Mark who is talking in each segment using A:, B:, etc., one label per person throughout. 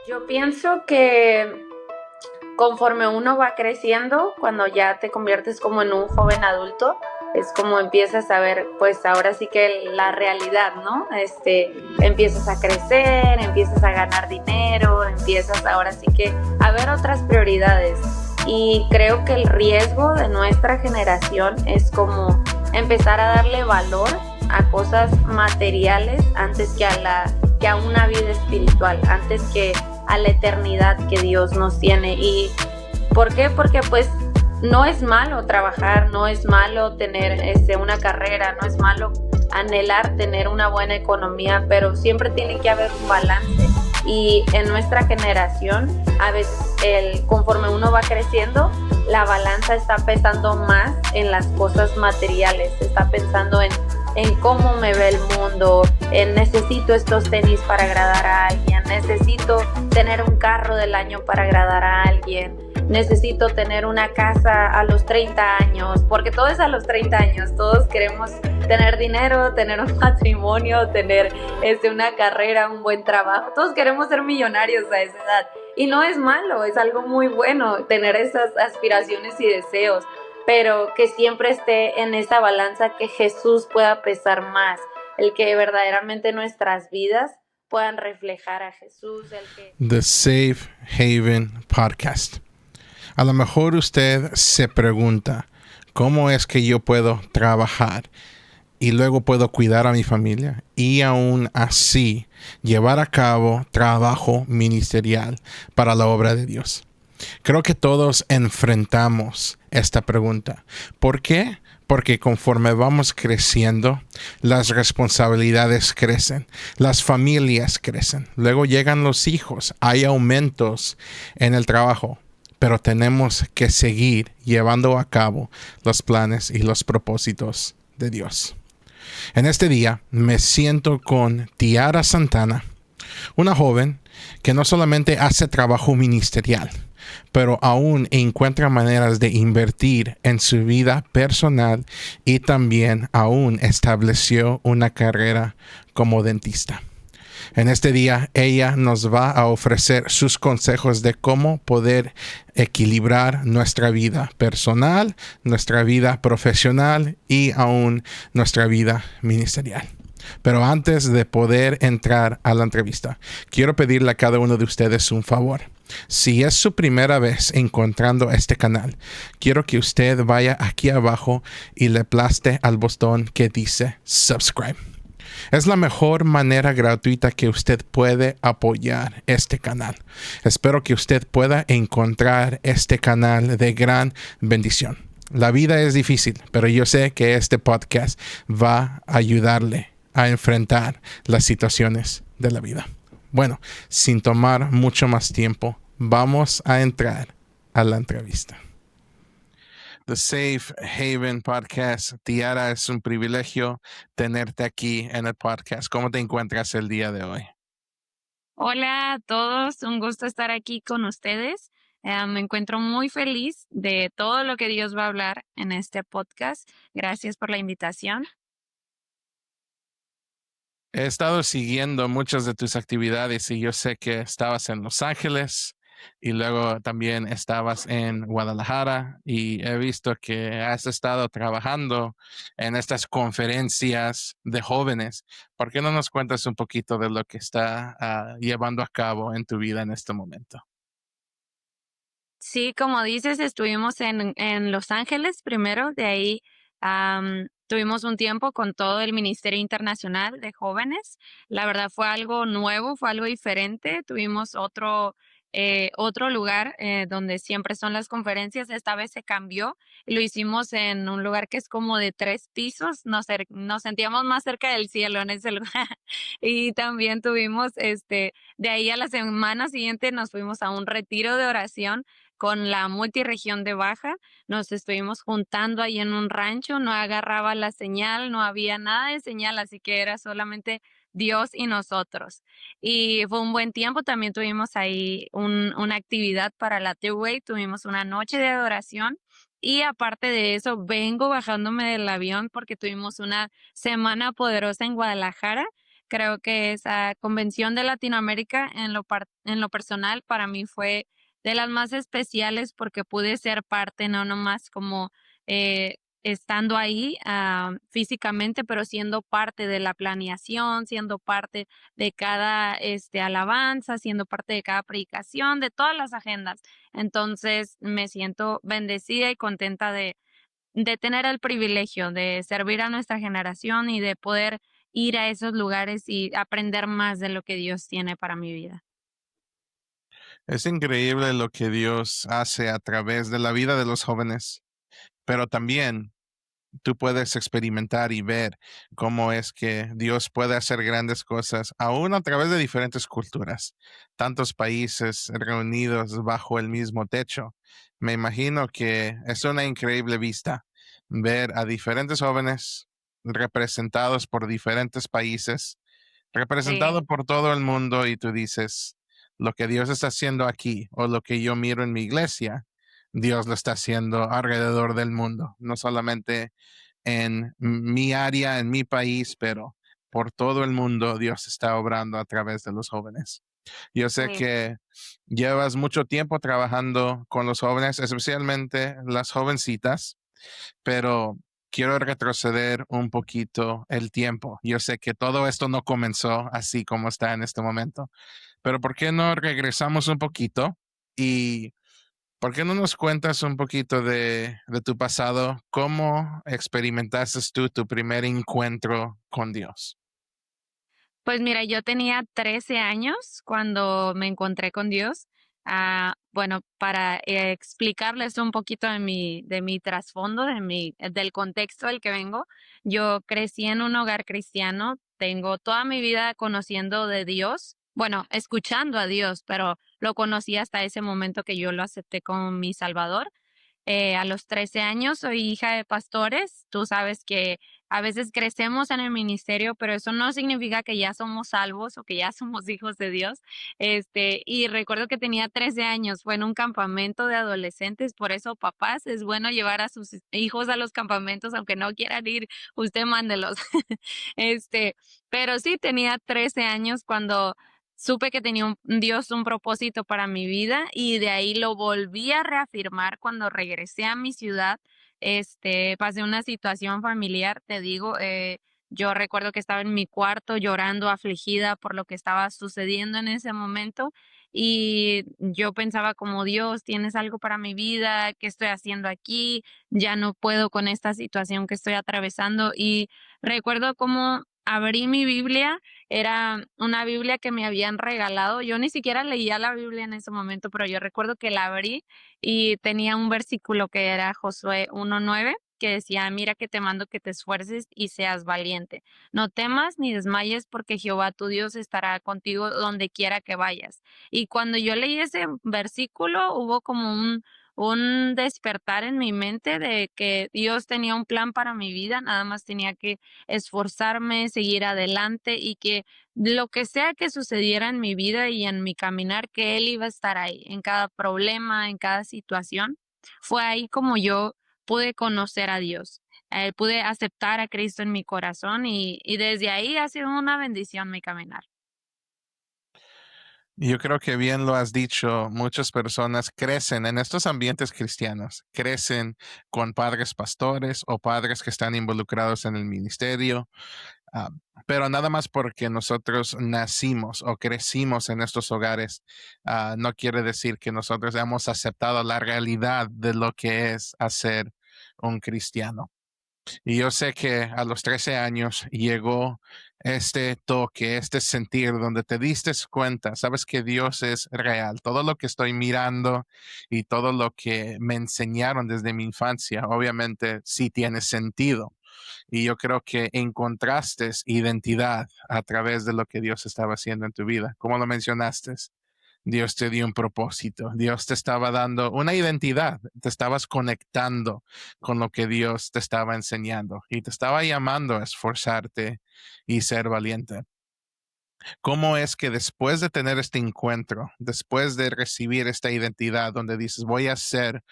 A: Yo pienso que conforme uno va creciendo, cuando ya te conviertes como en un joven adulto, es como empiezas a ver, pues ahora sí que la realidad, ¿no? Empiezas a crecer, empiezas a ganar dinero, empiezas ahora sí que a ver otras prioridades. Y creo que el riesgo de nuestra generación es como empezar a darle valor a cosas materiales antes que a una vida espiritual, antes que a la eternidad que Dios nos tiene. ¿Y por qué? Porque pues no es malo trabajar, no es malo tener una carrera, no es malo anhelar tener una buena economía, pero siempre tiene que haber un balance. Y en nuestra generación, a veces conforme uno va creciendo, la balanza está pesando más en las cosas materiales, está pensando en cómo me ve el mundo, necesito estos tenis para agradar a alguien, necesito tener un carro del año para agradar a alguien, necesito tener una casa a los 30 años, porque todo es a los 30 años, todos queremos tener dinero, tener un matrimonio, tener una carrera, un buen trabajo, todos queremos ser millonarios a esa edad. Y no es malo, es algo muy bueno tener esas aspiraciones y deseos, pero que siempre esté en esa balanza, que Jesús pueda pesar más, el que verdaderamente nuestras vidas puedan reflejar a Jesús.
B: The Safe Haven Podcast. A lo mejor usted se pregunta, ¿cómo es que yo puedo trabajar y luego puedo cuidar a mi familia y aún así llevar a cabo trabajo ministerial para la obra de Dios? Creo que todos enfrentamos esta pregunta. ¿Por qué? Porque conforme vamos creciendo, las responsabilidades crecen, las familias crecen, luego llegan los hijos, hay aumentos en el trabajo, pero tenemos que seguir llevando a cabo los planes y los propósitos de Dios. En este día me siento con Tiara Santana, una joven que no solamente hace trabajo ministerial, pero aún encuentra maneras de invertir en su vida personal y también aún estableció una carrera como dentista. En este día, ella nos va a ofrecer sus consejos de cómo poder equilibrar nuestra vida personal, nuestra vida profesional y aún nuestra vida ministerial. Pero antes de poder entrar a la entrevista, quiero pedirle a cada uno de ustedes un favor. Si es su primera vez encontrando este canal, quiero que usted vaya aquí abajo y le aplaste al botón que dice subscribe. Es la mejor manera gratuita que usted puede apoyar este canal. Espero que usted pueda encontrar este canal de gran bendición. La vida es difícil, pero yo sé que este podcast va a ayudarle a enfrentar las situaciones de la vida. Bueno, sin tomar mucho más tiempo, vamos a entrar a la entrevista. The Safe Haven Podcast. Tiara, es un privilegio tenerte aquí en el podcast. ¿Cómo te encuentras el día de hoy?
A: Hola a todos, un gusto estar aquí con ustedes. Me encuentro muy feliz de todo lo que Dios va a hablar en este podcast. Gracias por la invitación.
B: He estado siguiendo muchas de tus actividades y yo sé que estabas en Los Ángeles y luego también estabas en Guadalajara y he visto que has estado trabajando en estas conferencias de jóvenes. ¿Por qué no nos cuentas un poquito de lo que está llevando a cabo en tu vida en este momento?
A: Sí, como dices, estuvimos en Los Ángeles primero, de ahí tuvimos un tiempo con todo el Ministerio Internacional de Jóvenes. La verdad fue algo nuevo, fue algo diferente. Tuvimos otro lugar donde siempre son las conferencias. Esta vez se cambió y lo hicimos en un lugar que es como de 3 pisos. Nos sentíamos más cerca del cielo en ese lugar. Y también tuvimos, de ahí a la semana siguiente nos fuimos a un retiro de oración con la multiregión de Baja. Nos estuvimos juntando ahí en un rancho, no agarraba la señal, no había nada de señal, así que era solamente Dios y nosotros. Y fue un buen tiempo, también tuvimos ahí una actividad para la T-Way, tuvimos una noche de adoración. Y aparte de eso, vengo bajándome del avión porque tuvimos una semana poderosa en Guadalajara. Creo que esa convención de Latinoamérica en lo personal para mí fue de las más especiales porque pude ser parte, no nomás como estando ahí físicamente, pero siendo parte de la planeación, siendo parte de cada alabanza, siendo parte de cada predicación, de todas las agendas. Entonces me siento bendecida y contenta de tener el privilegio de servir a nuestra generación y de poder ir a esos lugares y aprender más de lo que Dios tiene para mi vida.
B: Es increíble lo que Dios hace a través de la vida de los jóvenes, pero también tú puedes experimentar y ver cómo es que Dios puede hacer grandes cosas, aún a través de diferentes culturas, tantos países reunidos bajo el mismo techo. Me imagino que es una increíble vista ver a diferentes jóvenes representados por diferentes países, representados
A: Sí,
B: por todo el mundo, y tú dices, lo que Dios está haciendo aquí o lo que yo miro en mi iglesia, Dios lo está haciendo alrededor del mundo, no solamente en mi área, en mi país, pero por todo el mundo Dios está obrando a través de los jóvenes. Yo sé
A: sí.
B: que llevas mucho tiempo trabajando con los jóvenes, especialmente las jovencitas, pero quiero retroceder un poquito el tiempo. Yo sé que todo esto no comenzó así como está en este momento, pero ¿por qué no regresamos un poquito y ¿por qué no nos cuentas un poquito de tu pasado? ¿Cómo experimentaste tú tu primer encuentro con Dios?
A: Pues mira, yo tenía 13 años cuando me encontré con Dios. Bueno, para explicarles un poquito de mi trasfondo, del contexto del que vengo, yo crecí en un hogar cristiano, tengo toda mi vida conociendo de Dios, bueno, escuchando a Dios, pero lo conocí hasta ese momento que yo lo acepté como mi Salvador. A los 13 años soy hija de pastores. Tú sabes que a veces crecemos en el ministerio, pero eso no significa que ya somos salvos o que ya somos hijos de Dios. Y recuerdo que tenía 13 años, fue en un campamento de adolescentes, por eso papás es bueno llevar a sus hijos a los campamentos, aunque no quieran ir, usted mándelos. Este, pero sí tenía 13 años cuando supe que tenía Dios un propósito para mi vida y de ahí lo volví a reafirmar cuando regresé a mi ciudad. Pasé una situación familiar, te digo, yo recuerdo que estaba en mi cuarto llorando, afligida por lo que estaba sucediendo en ese momento y yo pensaba como Dios, tienes algo para mi vida, ¿qué estoy haciendo aquí? Ya no puedo con esta situación que estoy atravesando y recuerdo cómo abrí mi Biblia, era una Biblia que me habían regalado. Yo ni siquiera leía la Biblia en ese momento, pero yo recuerdo que la abrí y tenía un versículo que era Josué 1:9 que decía, mira que te mando que te esfuerces y seas valiente. No temas ni desmayes porque Jehová tu Dios estará contigo donde quiera que vayas. Y cuando yo leí ese versículo, hubo como un despertar en mi mente de que Dios tenía un plan para mi vida, nada más tenía que esforzarme, seguir adelante y que lo que sea que sucediera en mi vida y en mi caminar, que Él iba a estar ahí, en cada problema, en cada situación. Fue ahí como yo pude conocer a Dios, pude aceptar a Cristo en mi corazón y desde ahí ha sido una bendición mi caminar.
B: Yo creo que bien lo has dicho, muchas personas crecen en estos ambientes cristianos, crecen con padres pastores o padres que están involucrados en el ministerio, ah, pero nada más porque nosotros nacimos o crecimos en estos hogares, no quiere decir que nosotros hemos aceptado la realidad de lo que es hacer un cristiano. Y yo sé que a los 13 años llegó este toque, este sentir donde te diste cuenta, sabes que Dios es real. Todo lo que estoy mirando y todo lo que me enseñaron desde mi infancia, obviamente sí tiene sentido. Y yo creo que encontraste identidad a través de lo que Dios estaba haciendo en tu vida. Como lo mencionaste, Dios te dio un propósito, Dios te estaba dando una identidad, te estabas conectando con lo que Dios te estaba enseñando y te estaba llamando a esforzarte y ser valiente. ¿Cómo es que después de tener este encuentro, después de recibir esta identidad donde dices, voy a ser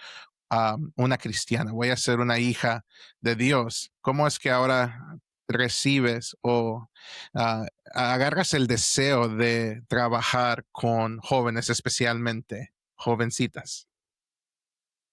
B: una cristiana, voy a ser una hija de Dios, cómo es que ahora recibes o agarras el deseo de trabajar con jóvenes, especialmente jovencitas?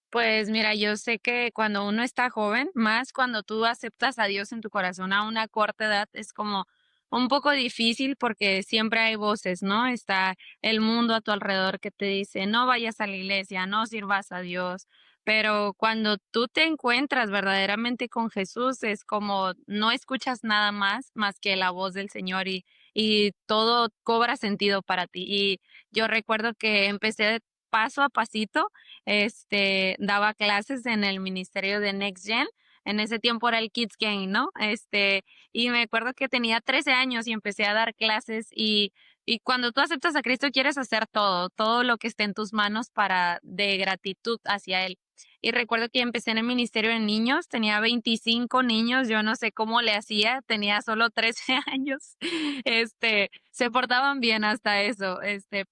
A: Pues mira, yo sé que cuando uno está joven, más cuando tú aceptas a Dios en tu corazón a una corta edad, es como un poco difícil porque siempre hay voces, ¿no? Está el mundo a tu alrededor que te dice, no vayas a la iglesia, no sirvas a Dios. Pero cuando tú te encuentras verdaderamente con Jesús, es como no escuchas nada más que la voz del Señor y todo cobra sentido para ti. Y yo recuerdo que empecé paso a pasito daba clases en el ministerio de Next Gen. En ese tiempo era el Kids Game, ¿no? Y me acuerdo que tenía 13 años y empecé a dar clases y cuando tú aceptas a Cristo quieres hacer todo lo que esté en tus manos para de gratitud hacia Él. Y recuerdo que empecé en el ministerio de niños, tenía 25 niños, yo no sé cómo le hacía, tenía solo 13 años. Se portaban bien hasta eso,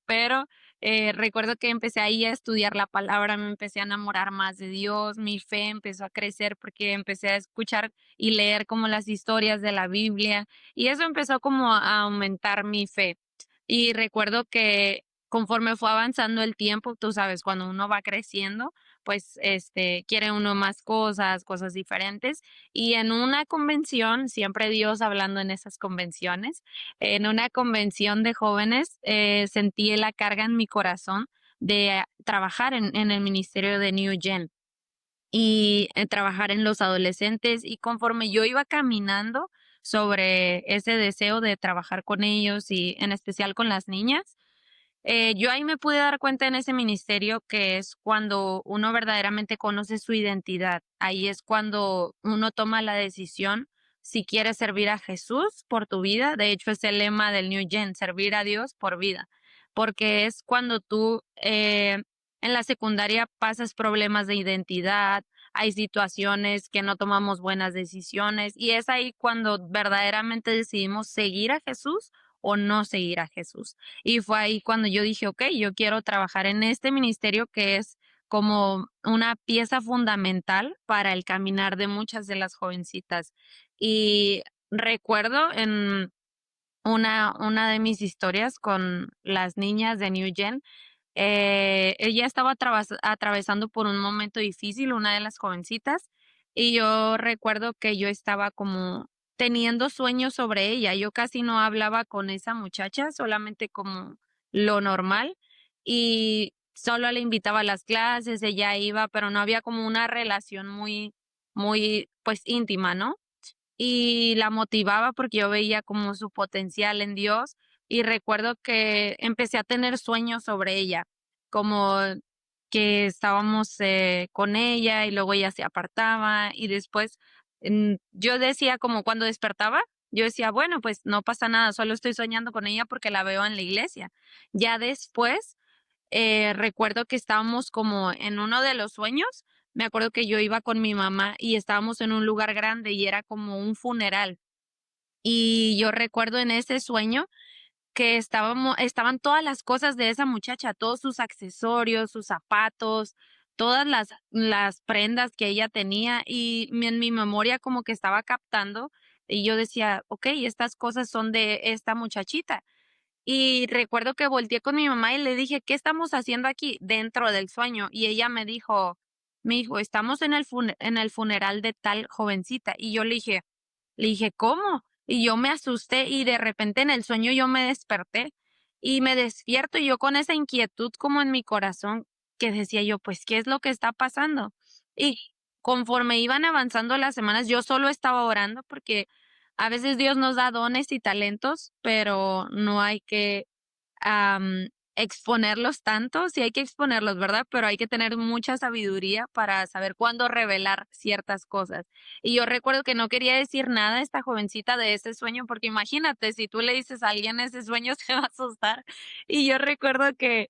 A: pero recuerdo que empecé ahí a estudiar la palabra, me empecé a enamorar más de Dios, mi fe empezó a crecer porque empecé a escuchar y leer como las historias de la Biblia y eso empezó como a aumentar mi fe. Y recuerdo que conforme fue avanzando el tiempo, tú sabes, cuando uno va creciendo, pues quiere uno más cosas, cosas diferentes. Y en una convención, siempre Dios hablando en esas convenciones, en una convención de jóvenes sentí la carga en mi corazón de trabajar en el ministerio de New Gen y trabajar en los adolescentes y conforme yo iba caminando sobre ese deseo de trabajar con ellos y en especial con las niñas, yo ahí me pude dar cuenta en ese ministerio que es cuando uno verdaderamente conoce su identidad. Ahí es cuando uno toma la decisión si quiere servir a Jesús por tu vida. De hecho, es el lema del New Gen, servir a Dios por vida. Porque es cuando tú en la secundaria pasas problemas de identidad, hay situaciones que no tomamos buenas decisiones y es ahí cuando verdaderamente decidimos seguir a Jesús o no seguir a Jesús. Y fue ahí cuando yo dije, ok, yo quiero trabajar en este ministerio que es como una pieza fundamental para el caminar de muchas de las jovencitas. Y recuerdo en una de mis historias con las niñas de New Gen, ella estaba atravesando por un momento difícil, una de las jovencitas, y yo recuerdo que yo estaba como teniendo sueños sobre ella. Yo casi no hablaba con esa muchacha, solamente como lo normal, y solo le invitaba a las clases, ella iba, pero no había como una relación muy, pues íntima, ¿no? Y la motivaba porque yo veía como su potencial en Dios y recuerdo que empecé a tener sueños sobre ella, como que estábamos con ella y luego ella se apartaba y después yo decía como cuando despertaba, yo decía, bueno, pues no pasa nada, solo estoy soñando con ella porque la veo en la iglesia. Ya después recuerdo que estábamos como en uno de los sueños, me acuerdo que yo iba con mi mamá y estábamos en un lugar grande y era como un funeral. Y yo recuerdo en ese sueño que estaban todas las cosas de esa muchacha, todos sus accesorios, sus zapatos, todas las prendas que ella tenía y en mi memoria como que estaba captando y yo decía, ok, estas cosas son de esta muchachita. Y recuerdo que volteé con mi mamá y le dije, ¿qué estamos haciendo aquí dentro del sueño? Y ella me dijo, estamos en en el funeral de tal jovencita. Y yo le dije, ¿cómo? Y yo me asusté y de repente en el sueño yo me desperté y me despierto y yo con esa inquietud como en mi corazón que decía yo, pues, ¿qué es lo que está pasando? Y conforme iban avanzando las semanas, yo solo estaba orando porque a veces Dios nos da dones y talentos, pero no hay que exponerlos tanto, sí hay que exponerlos, ¿verdad? Pero hay que tener mucha sabiduría para saber cuándo revelar ciertas cosas. Y yo recuerdo que no quería decir nada a esta jovencita de ese sueño, porque imagínate, si tú le dices a alguien ese sueño, se va a asustar. Y yo recuerdo que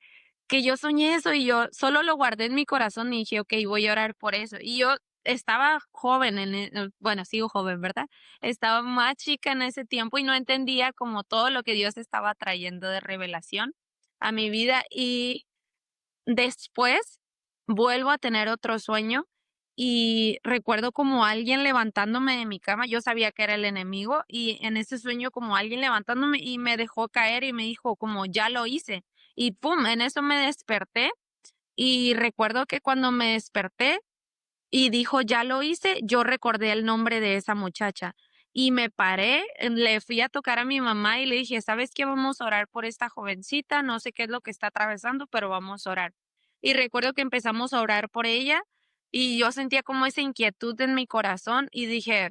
A: yo soñé eso y yo solo lo guardé en mi corazón y dije, ok, voy a orar por eso. Y yo estaba joven, bueno, sigo joven, ¿verdad? Estaba más chica en ese tiempo y no entendía como todo lo que Dios estaba trayendo de revelación a mi vida y después vuelvo a tener otro sueño y recuerdo como alguien levantándome de mi cama, yo sabía que era el enemigo y en ese sueño como alguien levantándome y me dejó caer y me dijo como ya lo hice y pum, en eso me desperté y recuerdo que cuando me desperté y dijo, ya lo hice, yo recordé el nombre de esa muchacha y me paré, le fui a tocar a mi mamá y le dije, ¿sabes qué? Vamos a orar por esta jovencita, no sé qué es lo que está atravesando, pero vamos a orar. Y recuerdo que empezamos a orar por ella y yo sentía como esa inquietud en mi corazón y dije,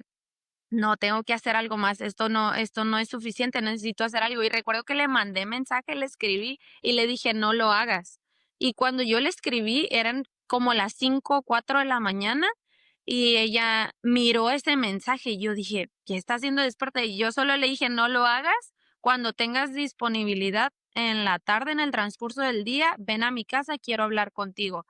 A: no, tengo que hacer algo más, esto no es suficiente, necesito hacer algo. Y recuerdo que le mandé mensaje, le escribí y le dije, no lo hagas. Y cuando yo le escribí, eran como las 5 o 4 de la mañana y ella miró ese mensaje y yo dije, ¿qué está haciendo despierta? Y yo solo le dije, no lo hagas, cuando tengas disponibilidad en la tarde, en el transcurso del día, ven a mi casa, quiero hablar contigo.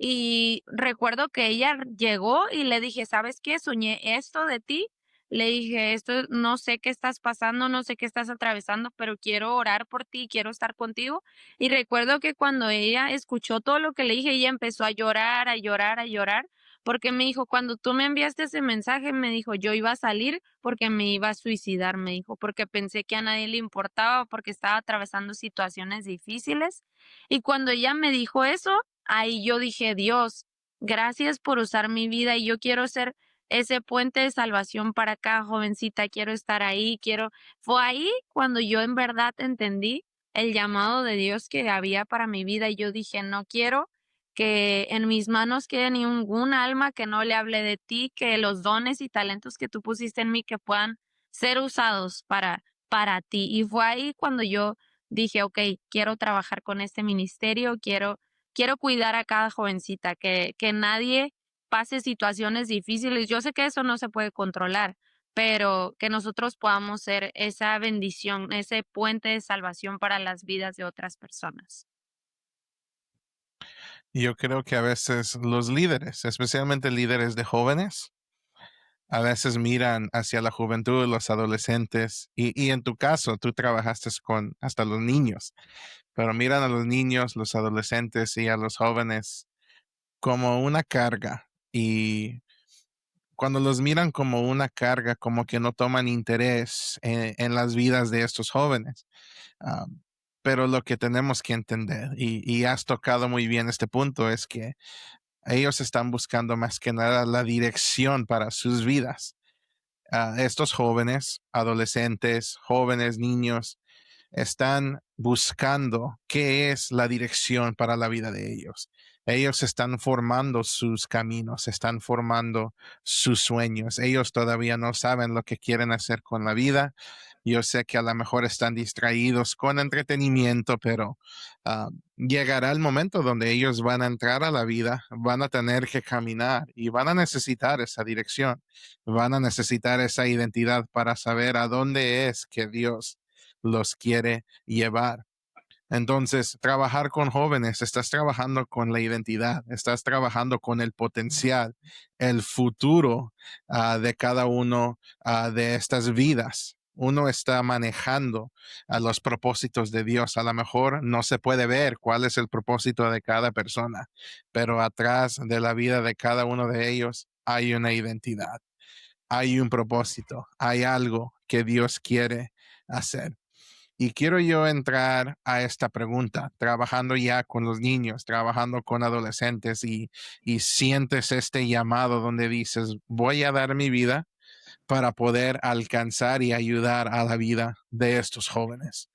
A: Y recuerdo que ella llegó y le dije, ¿sabes qué? Soñé esto de ti. Le dije, esto no sé qué estás pasando, no sé qué estás atravesando, pero quiero orar por ti, quiero estar contigo. Y recuerdo que cuando ella escuchó todo lo que le dije, ella empezó a llorar, a llorar, a llorar, porque me dijo, cuando tú me enviaste ese mensaje, me dijo, yo iba a salir porque me iba a suicidar, me dijo, porque pensé que a nadie le importaba, porque estaba atravesando situaciones difíciles. Y cuando ella me dijo eso, ahí yo dije, Dios, gracias por usar mi vida y yo quiero ser ese puente de salvación para acá, jovencita, quiero estar ahí, quiero... Fue ahí cuando yo en verdad entendí el llamado de Dios que había para mi vida y yo dije, no quiero que en mis manos quede ningún alma que no le hable de ti, que los dones y talentos que tú pusiste en mí que puedan ser usados para ti. Y fue ahí cuando yo dije, ok, quiero trabajar con este ministerio, quiero cuidar a cada jovencita, que nadie pase situaciones difíciles. Yo sé que eso no se puede controlar, pero que nosotros podamos ser esa bendición, ese puente de salvación para las vidas de otras personas.
B: Y yo creo que a veces los líderes, especialmente líderes de jóvenes, a veces miran hacia la juventud, los adolescentes, y en tu caso, tú trabajaste con hasta los niños, pero miran a los niños, los adolescentes y a los jóvenes como una carga. Y cuando los miran como una carga, como que no toman interés en las vidas de estos jóvenes. Um, pero lo que tenemos que entender, y has tocado muy bien este punto, es que ellos están buscando más que nada la dirección para sus vidas. Estos jóvenes, adolescentes, jóvenes, niños, están buscando qué es la dirección para la vida de ellos. Ellos están formando sus caminos, están formando sus sueños. Ellos todavía no saben lo que quieren hacer con la vida. Yo sé que a lo mejor están distraídos con entretenimiento, pero llegará el momento donde ellos van a entrar a la vida, van a tener que caminar y van a necesitar esa dirección, van a necesitar esa identidad para saber a dónde es que Dios los quiere llevar. Entonces, trabajar con jóvenes, estás trabajando con la identidad, estás trabajando con el potencial, el futuro de cada uno de estas vidas. Uno está manejando a los propósitos de Dios. A lo mejor no se puede ver cuál es el propósito de cada persona, pero atrás de la vida de cada uno de ellos hay una identidad, hay un propósito, hay algo que Dios quiere hacer. Y quiero yo entrar a esta pregunta, trabajando ya con los niños, trabajando con adolescentes y sientes este llamado donde dices, voy a dar mi vida para poder alcanzar y ayudar a la vida de estos jóvenes.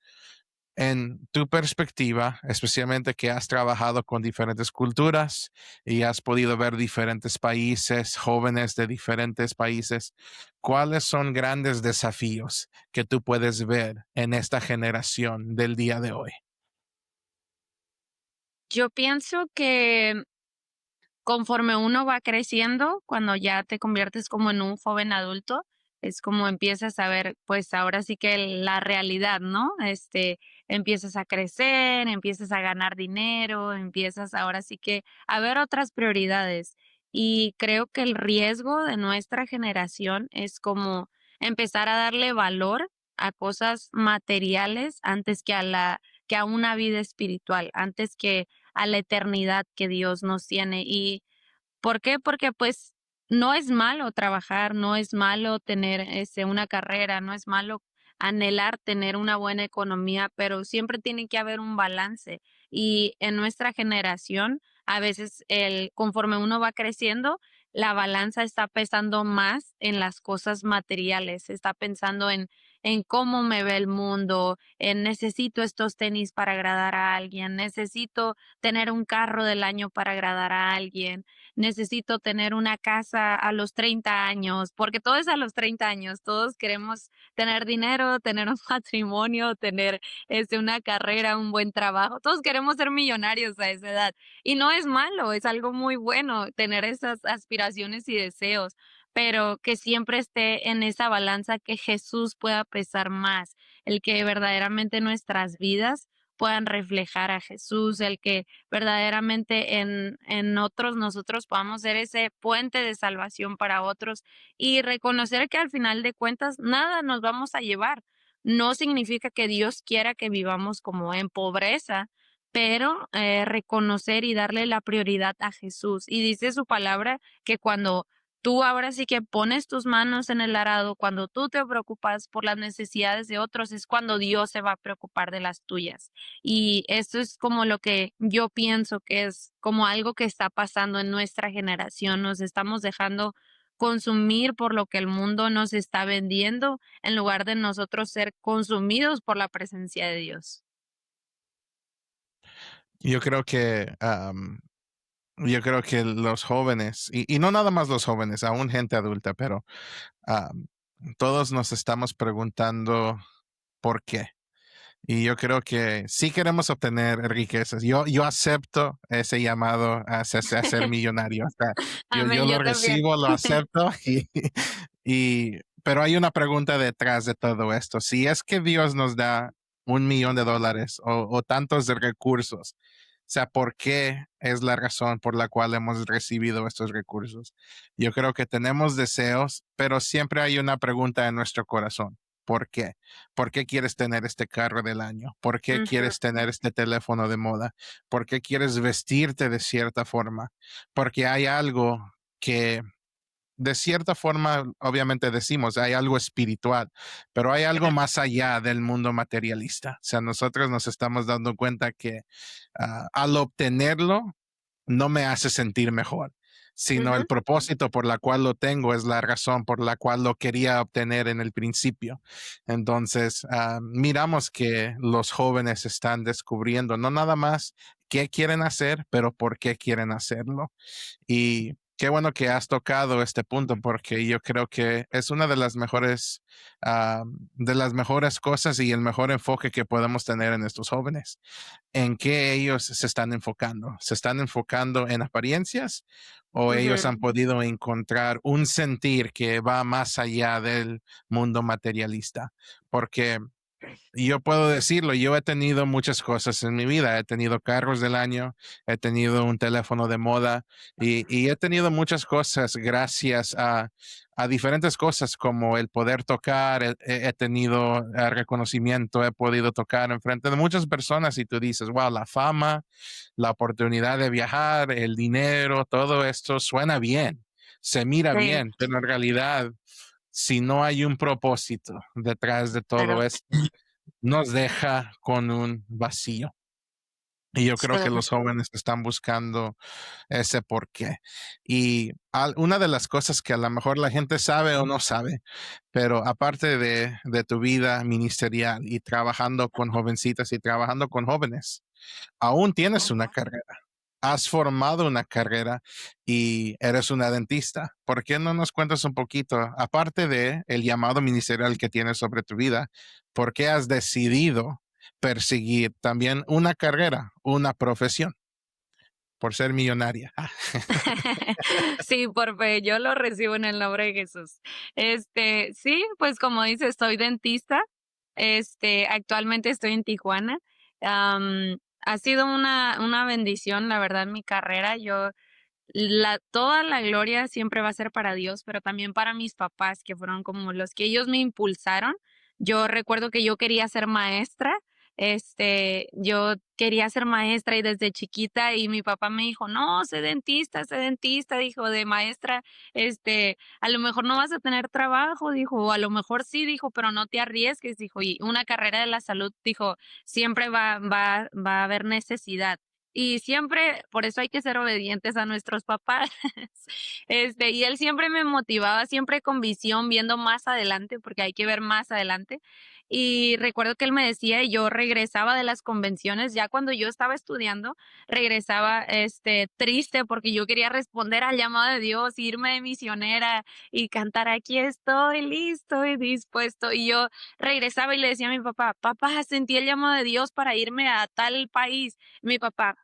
B: En tu perspectiva, especialmente que has trabajado con diferentes culturas y has podido ver diferentes países, jóvenes de diferentes países, ¿cuáles son grandes desafíos que tú puedes ver en esta generación del día de hoy?
A: Yo pienso que conforme uno va creciendo, cuando ya te conviertes como en un joven adulto, es como empiezas a ver, pues ahora sí que la realidad, ¿no? Empiezas a crecer, empiezas a ganar dinero, empiezas ahora sí que a ver otras prioridades. Y creo que el riesgo de nuestra generación es como empezar a darle valor a cosas materiales antes que que a una vida espiritual, antes que a la eternidad que Dios nos tiene. Y ¿Por qué? Porque pues no es malo trabajar, no es malo tener una carrera, no es malo anhelar tener una buena economía, pero siempre tiene que haber un balance. Y en nuestra generación, a veces conforme uno va creciendo, la balanza está pesando más en las cosas materiales, está pensando en cómo me ve el mundo, en necesito estos tenis para agradar a alguien, necesito tener un carro del año para agradar a alguien, necesito tener una casa a los 30 años, porque todo es a los 30 años, todos queremos tener dinero, tener un matrimonio, tener una carrera, un buen trabajo, todos queremos ser millonarios a esa edad. Y no es malo, es algo muy bueno tener esas aspiraciones y deseos, pero que siempre esté en esa balanza que Jesús pueda pesar más, el que verdaderamente nuestras vidas puedan reflejar a Jesús, el que verdaderamente en otros nosotros podamos ser ese puente de salvación para otros y reconocer que al final de cuentas nada nos vamos a llevar. No significa que Dios quiera que vivamos como en pobreza, pero reconocer y darle la prioridad a Jesús. Y dice su palabra que cuando tú ahora sí que pones tus manos en el arado, cuando tú te preocupas por las necesidades de otros, es cuando Dios se va a preocupar de las tuyas. Y esto es como lo que yo pienso que es como algo que está pasando en nuestra generación. Nos estamos dejando consumir por lo que el mundo nos está vendiendo en lugar de nosotros ser consumidos por la presencia de Dios.
B: Yo creo que, yo creo que los jóvenes, y no nada más los jóvenes, aún gente adulta, pero am, todos nos estamos preguntando por qué. Y yo creo que sí queremos obtener riquezas. Yo acepto ese llamado a ser millonario. O sea, yo
A: Amén,
B: lo
A: yo también.
B: recibo, lo acepto, pero hay una pregunta detrás de todo esto. Si es que Dios nos da $1 million o tantos de recursos, o sea, ¿por qué es la razón por la cual hemos recibido estos recursos? Yo creo que tenemos deseos, pero siempre hay una pregunta en nuestro corazón. ¿Por qué? ¿Por qué quieres tener este carro del año? ¿Por qué
A: Ujú,
B: quieres tener este teléfono de moda? ¿Por qué quieres vestirte de cierta forma? Porque hay algo que de cierta forma, obviamente decimos, hay algo espiritual, pero hay algo
A: claro.
B: más allá del mundo materialista. O sea, nosotros nos estamos dando cuenta que al obtenerlo, no me hace sentir mejor, sino el
A: Ujú,
B: propósito por la cual lo tengo es la razón por la cual lo quería obtener en el principio. Entonces, miramos que los jóvenes están descubriendo no nada más qué quieren hacer, pero por qué quieren hacerlo. Y qué bueno que has tocado este punto porque yo creo que es una de las mejores cosas y el mejor enfoque que podemos tener en estos jóvenes. ¿En qué ellos se están enfocando? ¿Se están enfocando en apariencias o ellos han
A: ujú.
B: podido encontrar un sentir que va más allá del mundo materialista? Porque y yo puedo decirlo, yo he tenido muchas cosas en mi vida. He tenido carros del año, he tenido un teléfono de moda y he tenido muchas cosas gracias a diferentes cosas como el poder tocar. He tenido reconocimiento, he podido tocar en frente de muchas personas y tú dices, wow, la fama, la oportunidad de viajar, el dinero, todo esto suena bien, se mira
A: Sí,
B: bien, pero en realidad si no hay un propósito detrás de todo
A: claro.
B: esto, nos deja con un vacío. Y yo
A: Sí.
B: creo que los jóvenes están buscando ese porqué. Y una de las cosas que a lo mejor la gente sabe o no sabe, pero aparte de tu vida ministerial y trabajando con jovencitas y trabajando con jóvenes, aún tienes una carrera. Has formado una carrera y eres una dentista. ¿Por qué no nos cuentas un poquito, aparte de el llamado ministerial que tienes sobre tu vida, por qué has decidido perseguir también una carrera, una profesión, por ser millonaria?
A: Sí, por fe, yo lo recibo en el nombre de Jesús. Sí, pues como dices, soy dentista. Actualmente estoy en Tijuana. Ha sido una bendición, la verdad, mi carrera. Toda la gloria siempre va a ser para Dios, pero también para mis papás, que fueron como los que ellos me impulsaron. Yo recuerdo que yo quería ser maestra yo quería ser maestra y desde chiquita y mi papá me dijo, no, sé dentista, dijo, de maestra, a lo mejor no vas a tener trabajo, dijo, o a lo mejor sí, dijo, pero no te arriesgues, dijo, y una carrera de la salud, dijo, siempre va a haber necesidad. Y siempre, por eso hay que ser obedientes a nuestros papás. Y él siempre me motivaba, siempre con visión, viendo más adelante, porque hay que ver más adelante. Y recuerdo que él me decía, y yo regresaba de las convenciones, ya cuando yo estaba estudiando, regresaba, triste porque yo quería responder al llamado de Dios, irme de misionera y cantar, aquí estoy, listo y dispuesto. Y yo regresaba y le decía a mi papá, papá, sentí el llamado de Dios para irme a tal país. Mi papá,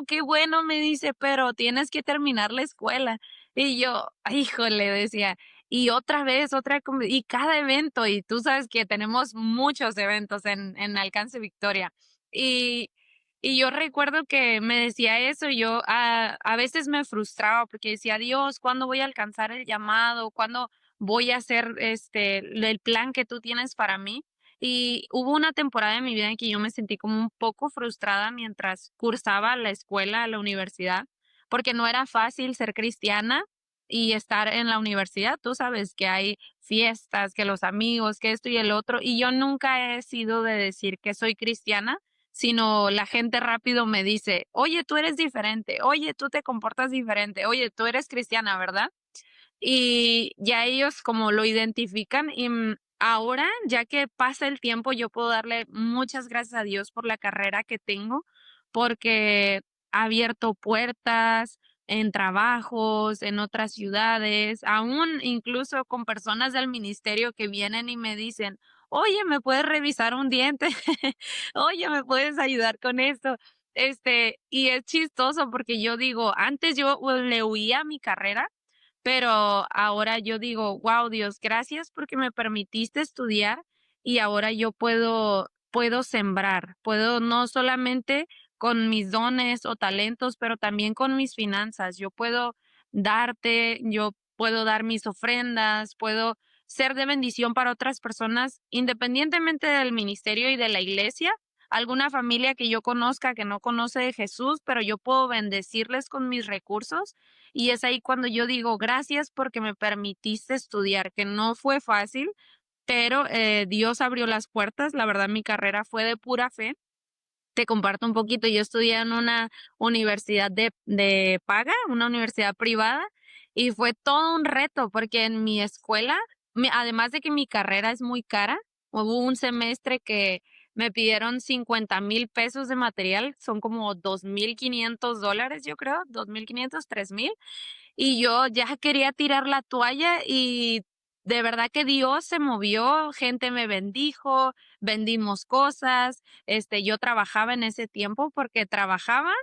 A: qué bueno, me dice, pero tienes que terminar la escuela. Y yo, híjole, decía, y otra vez, y cada evento, y tú sabes que tenemos muchos eventos en Alcance Victoria. Y, y yo recuerdo que me decía eso, y yo a veces me frustraba porque decía, Dios, ¿cuándo voy a alcanzar el llamado? ¿Cuándo voy a hacer el plan que tú tienes para mí? Y hubo una temporada en mi vida en que yo me sentí como un poco frustrada mientras cursaba la escuela, la universidad, porque no era fácil ser cristiana y estar en la universidad. Tú sabes que hay fiestas, que los amigos, que esto y el otro, y yo nunca he sido de decir que soy cristiana, sino la gente rápido me dice, oye, tú eres diferente, oye, tú te comportas diferente, oye, tú eres cristiana, ¿verdad? Y ya ellos como lo identifican y ahora, ya que pasa el tiempo, yo puedo darle muchas gracias a Dios por la carrera que tengo, porque ha abierto puertas en trabajos, en otras ciudades, aún incluso con personas del ministerio que vienen y me dicen, oye, ¿me puedes revisar un diente? Oye, ¿me puedes ayudar con esto? Y es chistoso porque yo digo, antes yo le huía a mi carrera, pero ahora yo digo, wow, Dios, gracias porque me permitiste estudiar y ahora yo puedo sembrar, puedo no solamente con mis dones o talentos, pero también con mis finanzas. Yo puedo darte, yo puedo dar mis ofrendas, puedo ser de bendición para otras personas, independientemente del ministerio y de la iglesia. Alguna familia que yo conozca que no conoce de Jesús, pero yo puedo bendecirles con mis recursos y es ahí cuando yo digo, gracias porque me permitiste estudiar, que no fue fácil, pero Dios abrió las puertas. La verdad, mi carrera fue de pura fe. Te comparto un poquito, yo estudié en una universidad de paga, una universidad privada, y fue todo un reto porque en mi escuela, además de que mi carrera es muy cara, hubo un semestre que me pidieron 50,000 pesos de material, son como $2,500, yo creo, 2,500, 3,000, y yo ya quería tirar la toalla y de verdad que Dios se movió, gente me bendijo, vendimos cosas, yo trabajaba en ese tiempo porque trabajaba,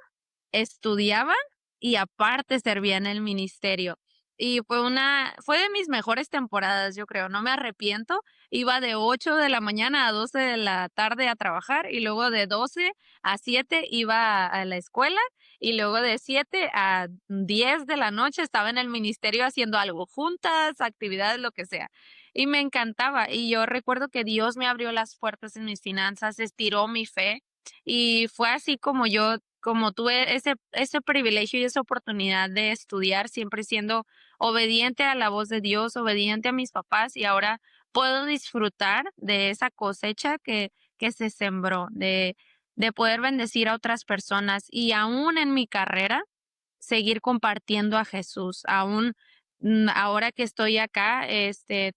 A: estudiaba y aparte servía en el ministerio. Y fue de mis mejores temporadas, yo creo, no me arrepiento. Iba de 8 de la mañana a 12 de la tarde a trabajar y luego de 12 a 7 iba a la escuela y luego de 7 a 10 de la noche estaba en el ministerio haciendo algo juntas, actividades, lo que sea. Y me encantaba. Y yo recuerdo que Dios me abrió las puertas en mis finanzas, estiró mi fe y fue así como tuve ese privilegio y esa oportunidad de estudiar, siempre siendo obediente a la voz de Dios, obediente a mis papás, y ahora puedo disfrutar de esa cosecha que se sembró, de poder bendecir a otras personas y aún en mi carrera seguir compartiendo a Jesús. Aún ahora que estoy acá,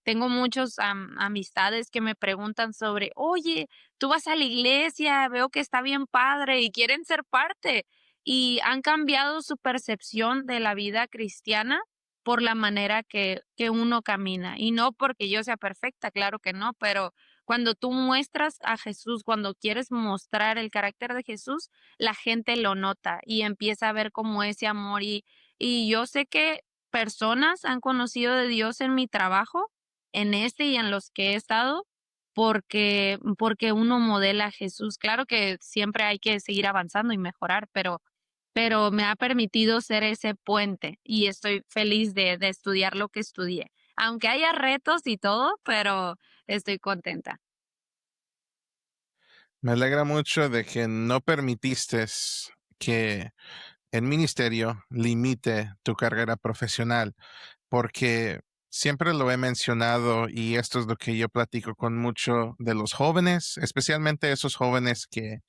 A: tengo muchos amistades que me preguntan sobre, oye, tú vas a la iglesia, veo que está bien padre y quieren ser parte y han cambiado su percepción de la vida cristiana por la manera que uno camina. Y no porque yo sea perfecta, claro que no, pero cuando tú muestras a Jesús, cuando quieres mostrar el carácter de Jesús, la gente lo nota y empieza a ver como ese amor. Y yo sé que personas han conocido de Dios en mi trabajo, en este y en los que he estado, porque uno modela a Jesús. Claro que siempre hay que seguir avanzando y mejorar, pero me ha permitido ser ese puente y estoy feliz de estudiar lo que estudié. Aunque haya retos y todo, pero estoy contenta.
B: Me alegra mucho de que no permitiste que el ministerio limite tu carrera profesional, porque siempre lo he mencionado y esto es lo que yo platico con mucho de los jóvenes, especialmente esos jóvenes que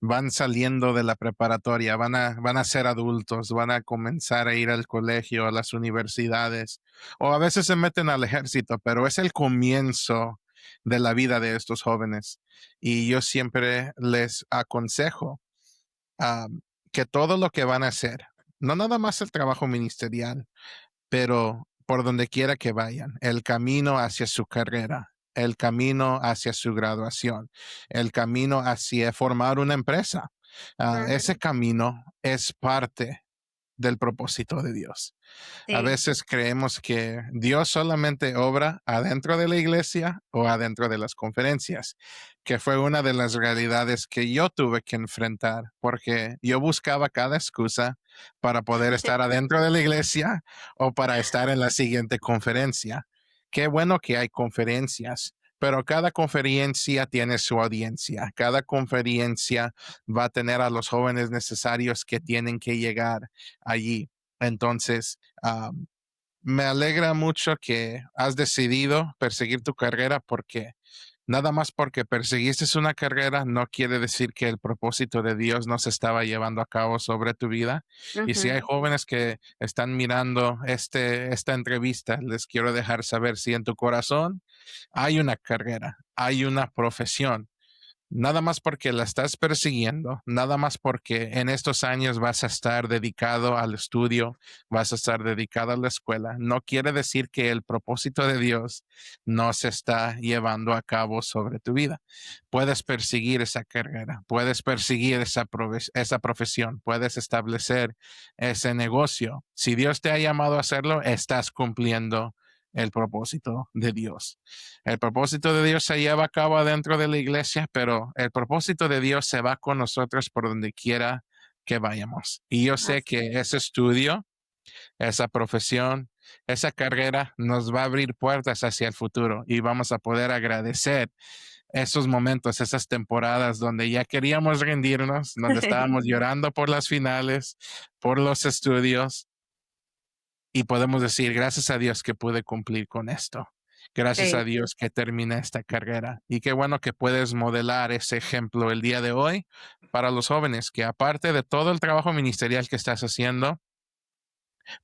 B: van saliendo de la preparatoria, van a ser adultos, van a comenzar a ir al colegio, a las universidades, o a veces se meten al ejército, pero es el comienzo de la vida de estos jóvenes. Y yo siempre les aconsejo que todo lo que van a hacer, no nada más el trabajo ministerial, pero por donde quiera que vayan, el camino hacia su carrera, el camino hacia su graduación, el camino hacia formar una empresa, ese
A: Ujú.
B: camino es parte del propósito de Dios. A
A: Sí.
B: veces creemos que Dios solamente obra adentro de la iglesia o adentro de las conferencias, que fue una de las realidades que yo tuve que enfrentar, porque yo buscaba cada excusa para poder estar adentro de la iglesia o para estar en la siguiente conferencia. Qué bueno que hay conferencias, pero cada conferencia tiene su audiencia, cada conferencia va a tener a los jóvenes necesarios que tienen que llegar allí. Entonces, me alegra mucho que has decidido perseguir tu carrera porque nada más porque perseguiste una carrera no quiere decir que el propósito de Dios no se estaba llevando a cabo sobre tu vida. Y si hay
A: Ujú.
B: jóvenes que están mirando esta entrevista, les quiero dejar saber si en tu corazón hay una carrera, hay una profesión. Nada más porque la estás persiguiendo, nada más porque en estos años vas a estar dedicado al estudio, vas a estar dedicado a la escuela, no quiere decir que el propósito de Dios no se está llevando a cabo sobre tu vida. Puedes perseguir esa carrera, puedes perseguir esa profesión, puedes establecer ese negocio. Si Dios te ha llamado a hacerlo, estás cumpliendo el propósito de Dios. El propósito de Dios se lleva a cabo dentro de la iglesia, pero el propósito de Dios se va con nosotros por donde quiera que vayamos. Y yo sé
A: Así
B: que
A: es.
B: ese estudio, esa profesión, esa carrera nos va a abrir puertas hacia el futuro y vamos a poder agradecer esos momentos, esas temporadas donde ya queríamos rendirnos, donde estábamos llorando por las finales, por los estudios, y podemos decir, gracias a Dios que pude cumplir con esto. Gracias a
A: Sí.
B: Dios que terminé esta carrera. Y qué bueno que puedes modelar ese ejemplo el día de hoy para los jóvenes, que aparte de todo el trabajo ministerial que estás haciendo,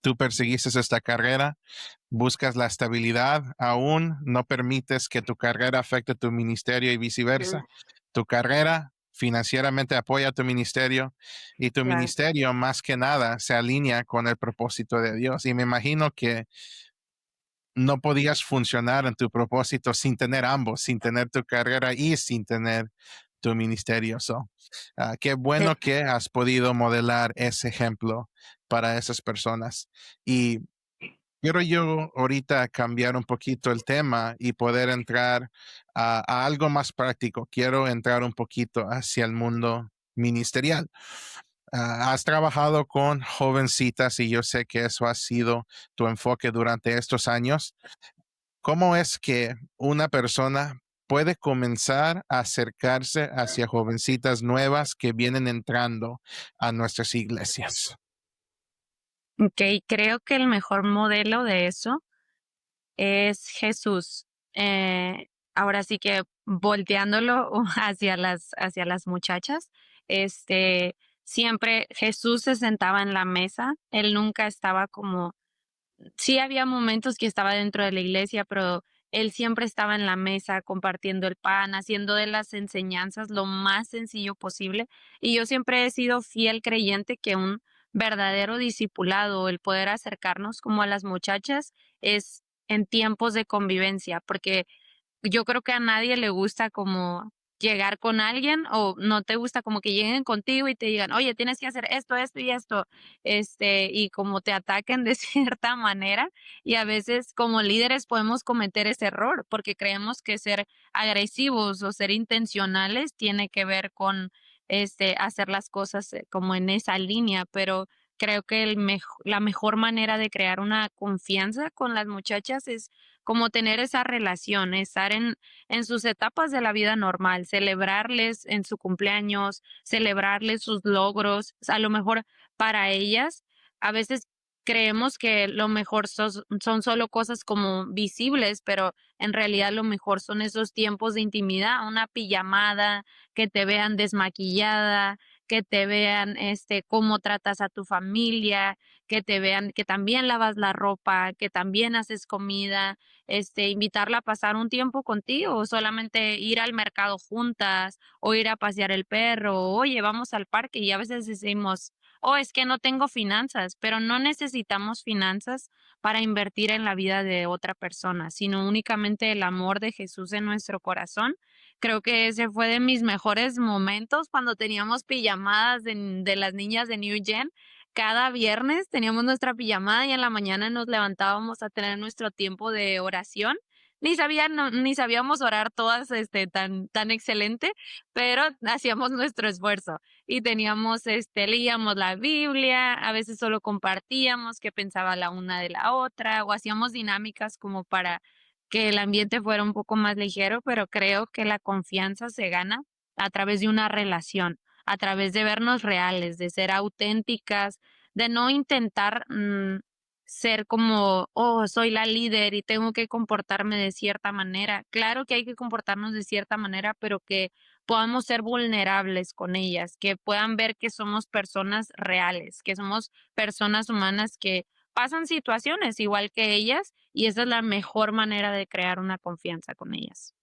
B: tú perseguiste esta carrera, buscas la estabilidad, aún no permites que tu carrera afecte tu ministerio y
A: Ujú.
B: viceversa. Tu carrera financieramente apoya tu ministerio y tu
A: Claro.
B: ministerio más que nada se alinea con el propósito de Dios. Y me imagino que no podías funcionar en tu propósito sin tener ambos, sin tener tu carrera y sin tener tu ministerio. Qué bueno
A: Sí.
B: que has podido modelar ese ejemplo para esas personas. Y quiero yo ahorita cambiar un poquito el tema y poder entrar a algo más práctico. Quiero entrar un poquito hacia el mundo ministerial. Has trabajado con jovencitas y yo sé que eso ha sido tu enfoque durante estos años. ¿Cómo es que una persona puede comenzar a acercarse hacia jovencitas nuevas que vienen entrando a nuestras iglesias?
A: Ok, creo que el mejor modelo de eso es Jesús. Ahora sí que volteándolo hacia las muchachas, siempre Jesús se sentaba en la mesa, él nunca estaba como, sí había momentos que estaba dentro de la iglesia, pero él siempre estaba en la mesa compartiendo el pan, haciendo de las enseñanzas lo más sencillo posible. Y yo siempre he sido fiel creyente que un verdadero discipulado, el poder acercarnos como a las muchachas, es en tiempos de convivencia, porque yo creo que a nadie le gusta como llegar con alguien o no te gusta como que lleguen contigo y te digan, oye, tienes que hacer esto, esto y esto, y como te ataquen de cierta manera. Y a veces como líderes podemos cometer ese error porque creemos que ser agresivos o ser intencionales tiene que ver con hacer las cosas como en esa línea, pero creo que la mejor manera de crear una confianza con las muchachas es como tener esa relación, estar en sus etapas de la vida normal, celebrarles en su cumpleaños, celebrarles sus logros, a lo mejor para ellas, a veces creemos que lo mejor son solo cosas como visibles, pero en realidad lo mejor son esos tiempos de intimidad, una pijamada, que te vean desmaquillada, que te vean cómo tratas a tu familia, que te vean que también lavas la ropa, que también haces comida, invitarla a pasar un tiempo contigo, o solamente ir al mercado juntas, o ir a pasear el perro, o, oye, vamos al parque, y a veces decimos, oh, es que no tengo finanzas, pero no necesitamos finanzas para invertir en la vida de otra persona, sino únicamente el amor de Jesús en nuestro corazón. Creo que ese fue de mis mejores momentos cuando teníamos pijamadas de las niñas de New Gen. Cada viernes teníamos nuestra pijamada y en la mañana nos levantábamos a tener nuestro tiempo de oración. Ni sabíamos orar todas tan excelente, pero hacíamos nuestro esfuerzo y teníamos, leíamos la Biblia, a veces solo compartíamos qué pensaba la una de la otra, o hacíamos dinámicas como para que el ambiente fuera un poco más ligero, pero creo que la confianza se gana a través de una relación, a través de vernos reales, de ser auténticas, de no intentar ser como, oh, soy la líder y tengo que comportarme de cierta manera. Claro que hay que comportarnos de cierta manera, pero que podamos ser vulnerables con ellas, que puedan ver que somos personas reales, que somos personas humanas que pasan situaciones igual que ellas y esa es la mejor manera de crear una confianza con ellas.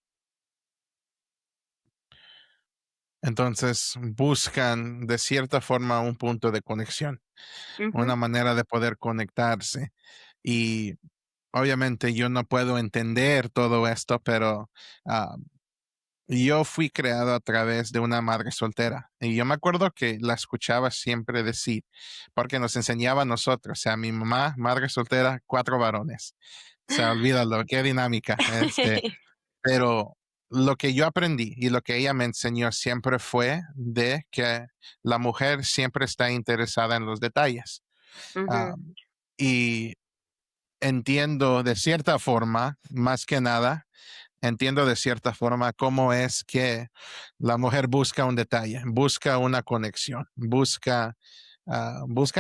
B: Entonces buscan de cierta forma un punto de conexión,
A: Ujú,
B: una manera de poder conectarse. Y obviamente yo no puedo entender todo esto, pero ah, yo fui creado a través de una madre soltera. Y yo me acuerdo que la escuchaba siempre decir, porque nos enseñaba a nosotros, o sea, mi mamá, madre soltera, 4 varones. O sea, olvídalo, qué dinámica. Pero lo que yo aprendí y lo que ella me enseñó siempre fue de que la mujer siempre está interesada en los detalles. Ah,
A: ujú,
B: y entiendo de cierta forma, más que nada, entiendo de cierta forma cómo es que la mujer busca un detalle, busca una conexión, busca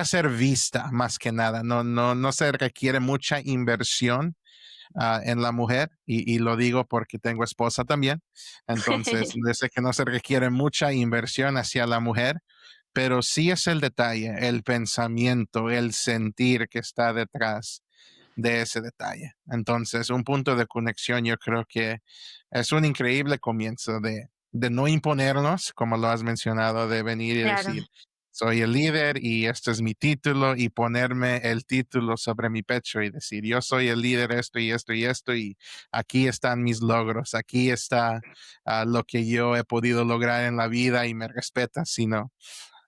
B: ser vista más que nada. No se requiere mucha inversión en la mujer, y lo digo porque tengo esposa también. Entonces, desde que no se requiere mucha inversión hacia la mujer, pero sí es el detalle, el pensamiento, el sentir que está detrás de ese detalle. Entonces, un punto de conexión yo creo que es un increíble comienzo de no imponernos, como lo has mencionado, de venir y
A: claro.
B: decir, soy el líder y este es mi título, y ponerme el título sobre mi pecho y decir, yo soy el líder, esto y esto y esto, y aquí están mis logros, aquí está lo que yo he podido lograr en la vida y me respeta, sino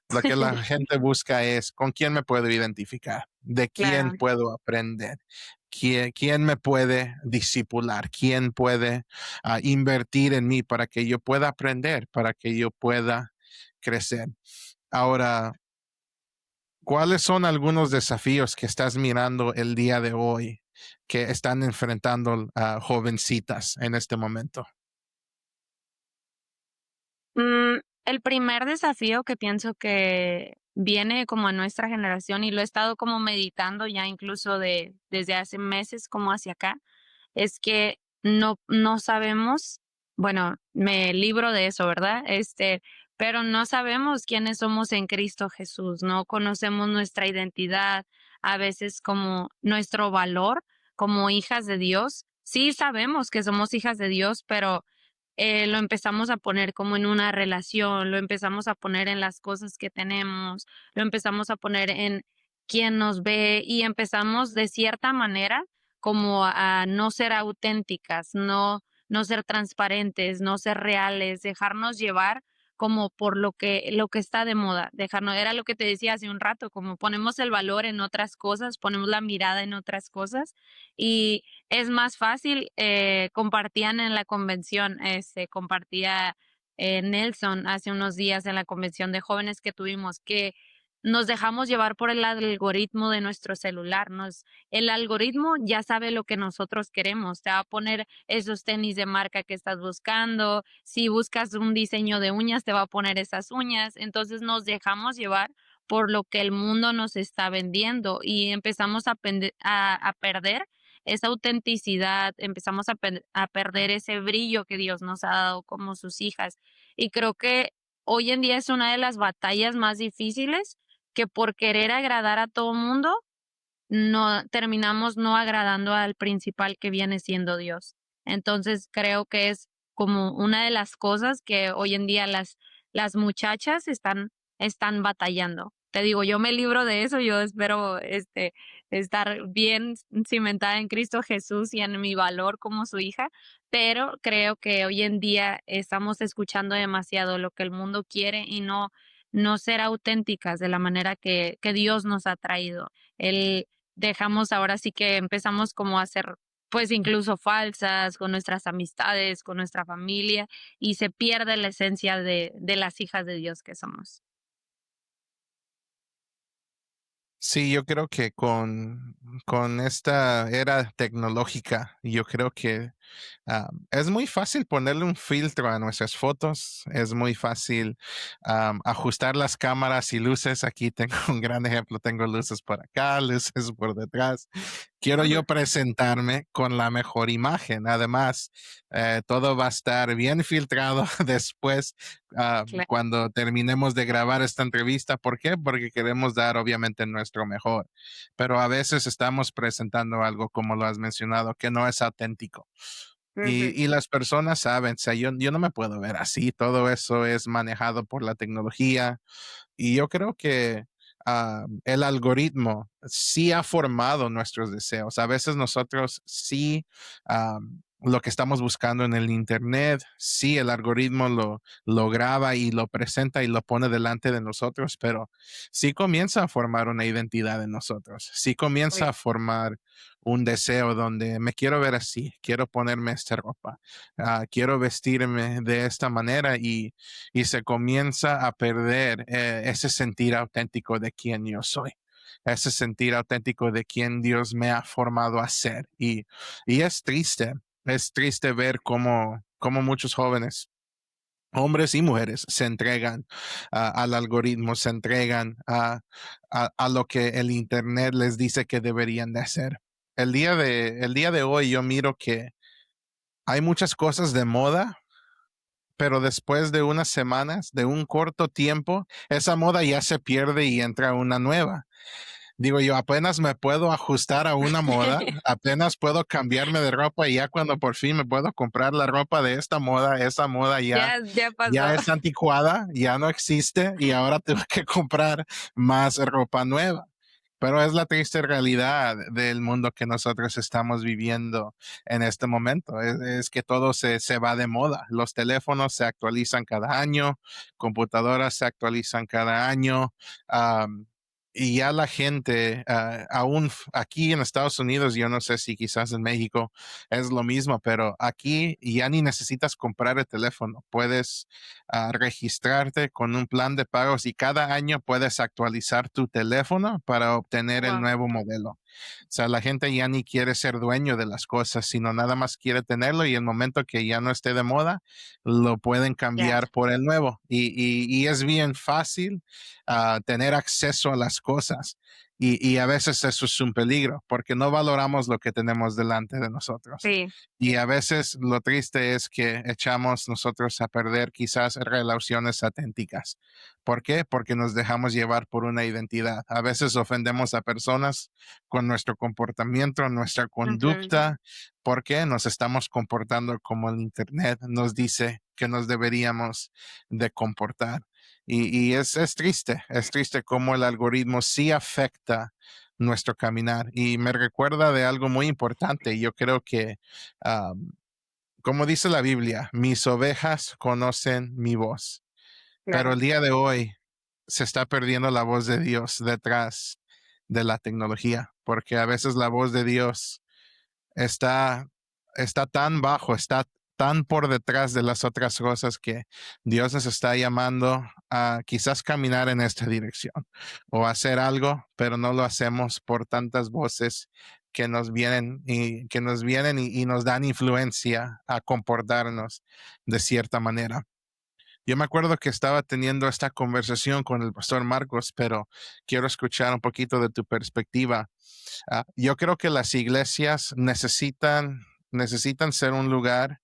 B: lo que la gente busca es con quién me puedo identificar, de quién
A: Claro.
B: puedo aprender, quién me puede disipular, quién puede invertir en mí para que yo pueda aprender, para que yo pueda crecer. Ahora, ¿cuáles son algunos desafíos que estás mirando el día de hoy que están enfrentando a jovencitas en este momento?
A: El primer desafío que pienso que viene como a nuestra generación y lo he estado como meditando ya incluso desde hace meses como hacia acá, es que no sabemos, bueno, me libro de eso, ¿verdad? Pero no sabemos quiénes somos en Cristo Jesús, no conocemos nuestra identidad, a veces como nuestro valor como hijas de Dios. Sí sabemos que somos hijas de Dios, pero lo empezamos a poner como en una relación, lo empezamos a poner en las cosas que tenemos, lo empezamos a poner en quién nos ve y empezamos de cierta manera como a no ser auténticas, no ser transparentes, no ser reales, dejarnos llevar como por lo que está de moda, dejarnos, era lo que te decía hace un rato, como ponemos el valor en otras cosas, ponemos la mirada en otras cosas y es más fácil, compartían en la convención, compartía Nelson hace unos días en la convención de jóvenes que tuvimos, que nos dejamos llevar por el algoritmo de nuestro celular. El algoritmo ya sabe lo que nosotros queremos. Te va a poner esos tenis de marca que estás buscando. Si buscas un diseño de uñas, te va a poner esas uñas. Entonces nos dejamos llevar por lo que el mundo nos está vendiendo y empezamos a perder esa autenticidad, empezamos a perder ese brillo que Dios nos ha dado como sus hijas. Y creo que hoy en día es una de las batallas más difíciles, que por querer agradar a todo mundo, no terminamos no agradando al principal, que viene siendo Dios. Entonces creo que es como una de las cosas que hoy en día las muchachas están batallando. Te digo, yo me libro de eso, yo espero estar bien cimentada en Cristo Jesús y en mi valor como su hija, pero creo que hoy en día estamos escuchando demasiado lo que el mundo quiere y no ser auténticas de la manera que Dios nos ha traído. El dejamos ahora sí que empezamos como a ser pues incluso falsas con nuestras amistades, con nuestra familia, y se pierde la esencia de las hijas de Dios que somos.
B: Sí, yo creo que con esta era tecnológica, yo creo que es muy fácil ponerle un filtro a nuestras fotos, es muy fácil ajustar las cámaras y luces. Aquí tengo un gran ejemplo, tengo luces por acá, luces por detrás. Quiero yo presentarme con la mejor imagen. Además, todo va a estar bien filtrado después
A: Claro.
B: cuando terminemos de grabar esta entrevista. ¿Por qué? Porque queremos dar obviamente nuestro mejor, pero a veces estamos presentando algo, como lo has mencionado, que no es auténtico.
A: Ujú.
B: Y las personas saben, o sea, yo no me puedo ver así, todo eso es manejado por la tecnología y yo creo que el algoritmo sí ha formado nuestros deseos. A veces nosotros sí, lo que estamos buscando en el Internet, sí, el algoritmo lo graba y lo presenta y lo pone delante de nosotros, pero sí comienza a formar una identidad en nosotros, sí comienza a
A: Sí,
B: formar un deseo donde me quiero ver así, quiero ponerme esta ropa, quiero vestirme de esta manera y se comienza a perder ese sentir auténtico de quién yo soy, ese sentir auténtico de quién Dios me ha formado a ser. Y es triste ver cómo muchos jóvenes, hombres y mujeres, se entregan al algoritmo, se entregan a lo que el Internet les dice que deberían de hacer. El día de hoy yo miro que hay muchas cosas de moda, pero después de unas semanas, de un corto tiempo, esa moda ya se pierde y entra una nueva. Digo yo, apenas me puedo ajustar a una moda, apenas puedo cambiarme de ropa y ya cuando por fin me puedo comprar la ropa de esta moda, esa moda
A: ya
B: ya
A: pasó.
B: es anticuada, ya no existe y ahora tengo que comprar más ropa nueva. Pero es la triste realidad del mundo que nosotros estamos viviendo en este momento. Es que todo se va de moda. Los teléfonos se actualizan cada año, computadoras se actualizan cada año. Y ya la gente, aún aquí en Estados Unidos, yo no sé si quizás en México es lo mismo, pero aquí ya ni necesitas comprar el teléfono. Puedes registrarte con un plan de pagos y cada año puedes actualizar tu teléfono para obtener el
A: Wow.
B: nuevo modelo. O sea, la gente ya ni quiere ser dueño de las cosas, sino nada más quiere tenerlo y el momento que ya no esté de moda, lo pueden
A: Ya.
B: cambiar por el nuevo. Y es bien fácil tener acceso a las cosas. Y a veces eso es un peligro porque no valoramos lo que tenemos delante de nosotros.
A: Sí.
B: Y a veces lo triste es que echamos nosotros a perder quizás relaciones auténticas. ¿Por qué? Porque nos dejamos llevar por una identidad. A veces ofendemos a personas con nuestro comportamiento, nuestra
A: Ujú.
B: conducta, porque nos estamos comportando como el Internet nos dice que nos deberíamos de comportar. Y es triste cómo el algoritmo sí afecta nuestro caminar. Y me recuerda de algo muy importante. Yo creo que, um, como dice la Biblia, mis ovejas conocen mi voz. Pero
A: Claro.
B: el día de hoy se está perdiendo la voz de Dios detrás de la tecnología, porque a veces la voz de Dios está, está tan bajo, está tan por detrás de las otras cosas que Dios nos está llamando a quizás caminar en esta dirección o hacer algo, pero no lo hacemos por tantas voces que nos vienen y nos dan influencia a comportarnos de cierta manera. Yo me acuerdo que estaba teniendo esta conversación con el pastor Marcos, pero quiero escuchar un poquito de tu perspectiva. Yo creo que las iglesias necesitan ser un lugar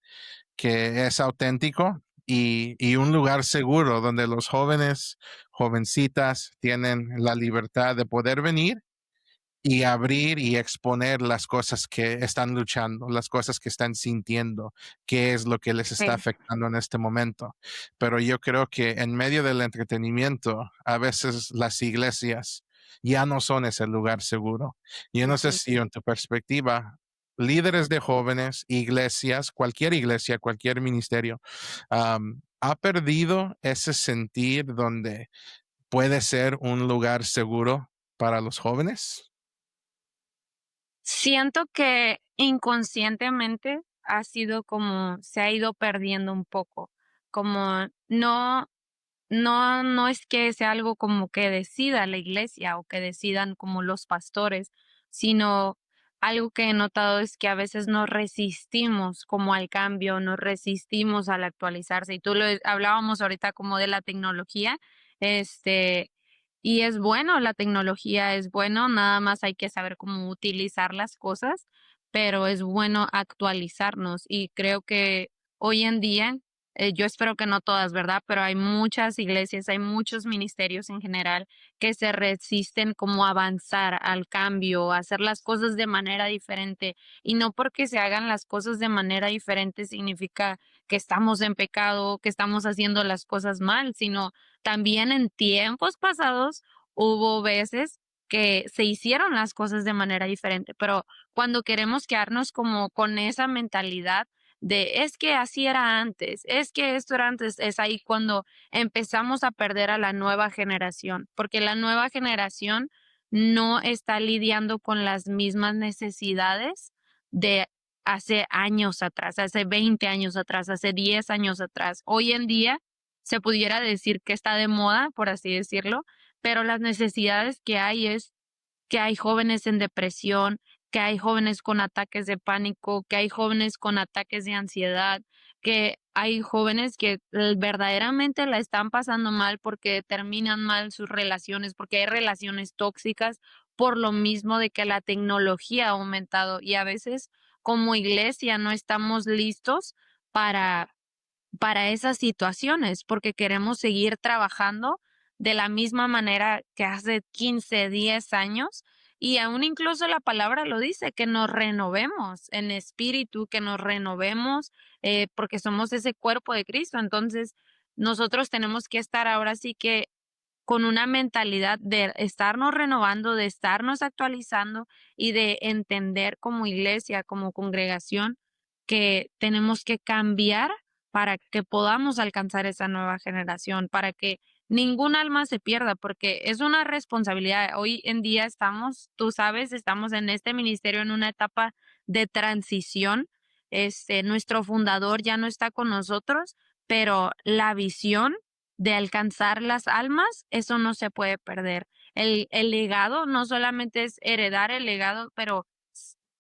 B: que es auténtico y un lugar seguro donde los jóvenes, jovencitas tienen la libertad de poder venir y abrir y exponer las cosas que están luchando, las cosas que están sintiendo, qué es lo que les está
A: Sí,
B: afectando en este momento. Pero yo creo que en medio del entretenimiento, a veces las iglesias ya no son ese lugar seguro. Yo no sé
A: ujú.
B: si en tu perspectiva, líderes de jóvenes, iglesias, cualquier ministerio, ha perdido ese sentir donde puede ser un lugar seguro para los jóvenes.
A: Siento que inconscientemente ha sido como se ha ido perdiendo un poco, como no es que sea algo como que decida la iglesia o que decidan como los pastores, sino algo que he notado es que a veces nos resistimos como al cambio, nos resistimos al actualizarse. Y tú lo hablábamos ahorita como de la tecnología, este, y es bueno, la tecnología es bueno, nada más hay que saber cómo utilizar las cosas, pero es bueno actualizarnos y creo que hoy en día yo espero que no todas, ¿verdad? Pero hay muchas iglesias, hay muchos ministerios en general que se resisten como a avanzar al cambio, a hacer las cosas de manera diferente. Y no porque se hagan las cosas de manera diferente significa que estamos en pecado, que estamos haciendo las cosas mal, sino también en tiempos pasados hubo veces que se hicieron las cosas de manera diferente, pero cuando queremos quedarnos como con esa mentalidad de es que así era antes, es que esto era antes, es ahí cuando empezamos a perder a la nueva generación, porque la nueva generación no está lidiando con las mismas necesidades de hace años atrás, hace 20 años atrás, hace 10 años atrás. Hoy en día se pudiera decir que está de moda, por así decirlo, pero las necesidades que hay es que hay jóvenes en depresión, que hay jóvenes con ataques de pánico, que hay jóvenes con ataques de ansiedad, que hay jóvenes que verdaderamente la están pasando mal porque terminan mal sus relaciones, porque hay relaciones tóxicas por lo mismo de que la tecnología ha aumentado y a veces como iglesia no estamos listos para esas situaciones, porque queremos seguir trabajando de la misma manera que hace 15, 10 años. Y aún incluso la palabra lo dice, que nos renovemos en espíritu, que nos renovemos, porque somos ese cuerpo de Cristo. Entonces, nosotros tenemos que estar ahora sí que con una mentalidad de estarnos renovando, de estarnos actualizando y de entender como iglesia, como congregación, que tenemos que cambiar para que podamos alcanzar esa nueva generación, para que ningún alma se pierda, porque es una responsabilidad. Hoy en día estamos, tú sabes, estamos en este ministerio en una etapa de transición. Nuestro fundador ya no está con nosotros, pero la visión de alcanzar las almas, eso no se puede perder. El legado no solamente es heredar el legado, pero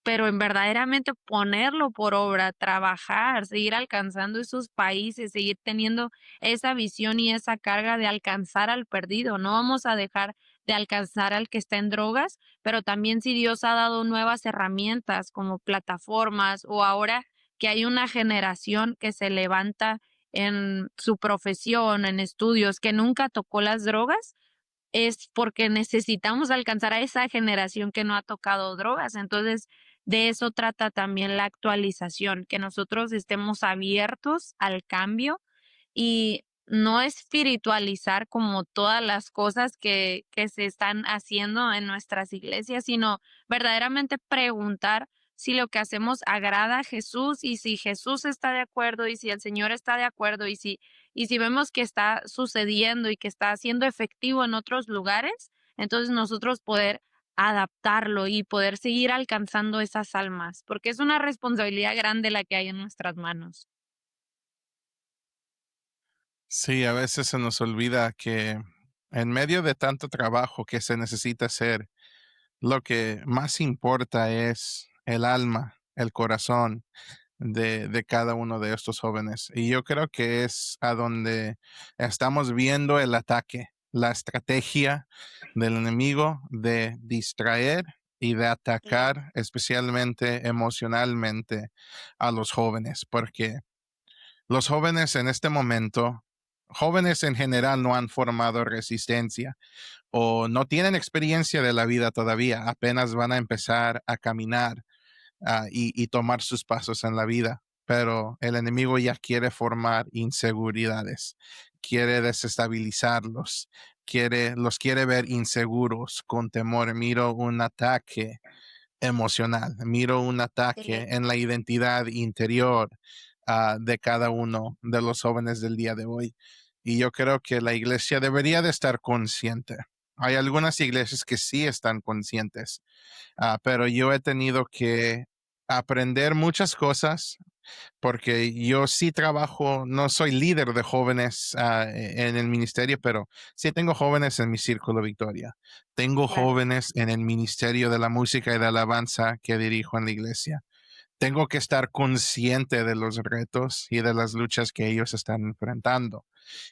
A: en verdaderamente ponerlo por obra, trabajar, seguir alcanzando esos países, seguir teniendo esa visión y esa carga de alcanzar al perdido. No vamos a dejar de alcanzar al que está en drogas, pero también si Dios ha dado nuevas herramientas como plataformas o ahora que hay una generación que se levanta en su profesión, en estudios, que nunca tocó las drogas, es porque necesitamos alcanzar a esa generación que no ha tocado drogas. Entonces, de eso trata también la actualización, que nosotros estemos abiertos al cambio y no espiritualizar como todas las cosas que se están haciendo en nuestras iglesias, sino verdaderamente preguntar si lo que hacemos agrada a Jesús y si Jesús está de acuerdo y si el Señor está de acuerdo y si vemos que está sucediendo y que está siendo efectivo en otros lugares, entonces nosotros poder adaptarlo y poder seguir alcanzando esas almas, porque es una responsabilidad grande la que hay en nuestras manos.
B: Sí, a veces se nos olvida que en medio de tanto trabajo que se necesita hacer, lo que más importa es el alma, el corazón de cada uno de estos jóvenes. Y yo creo que es a donde estamos viendo el ataque, la estrategia del enemigo de distraer y de
A: Sí,
B: atacar especialmente emocionalmente a los jóvenes, porque los jóvenes en este momento, jóvenes en general no han formado resistencia o no tienen experiencia de la vida todavía, apenas van a empezar a caminar y tomar sus pasos en la vida. Pero el enemigo ya quiere formar inseguridades, quiere desestabilizarlos, los quiere ver inseguros, con temor. Miro un ataque emocional, miro un ataque
A: sí,
B: en la identidad interior de cada uno de los jóvenes del día de hoy. Y yo creo que la iglesia debería de estar consciente. Hay algunas iglesias que sí están conscientes, pero yo he tenido que aprender muchas cosas porque yo sí trabajo, no soy líder de jóvenes en el ministerio, pero sí tengo jóvenes en mi círculo Victoria. Tengo
A: claro.
B: jóvenes en el ministerio de la música y de alabanza que dirijo en la iglesia. Tengo que estar consciente de los retos y de las luchas que ellos están enfrentando.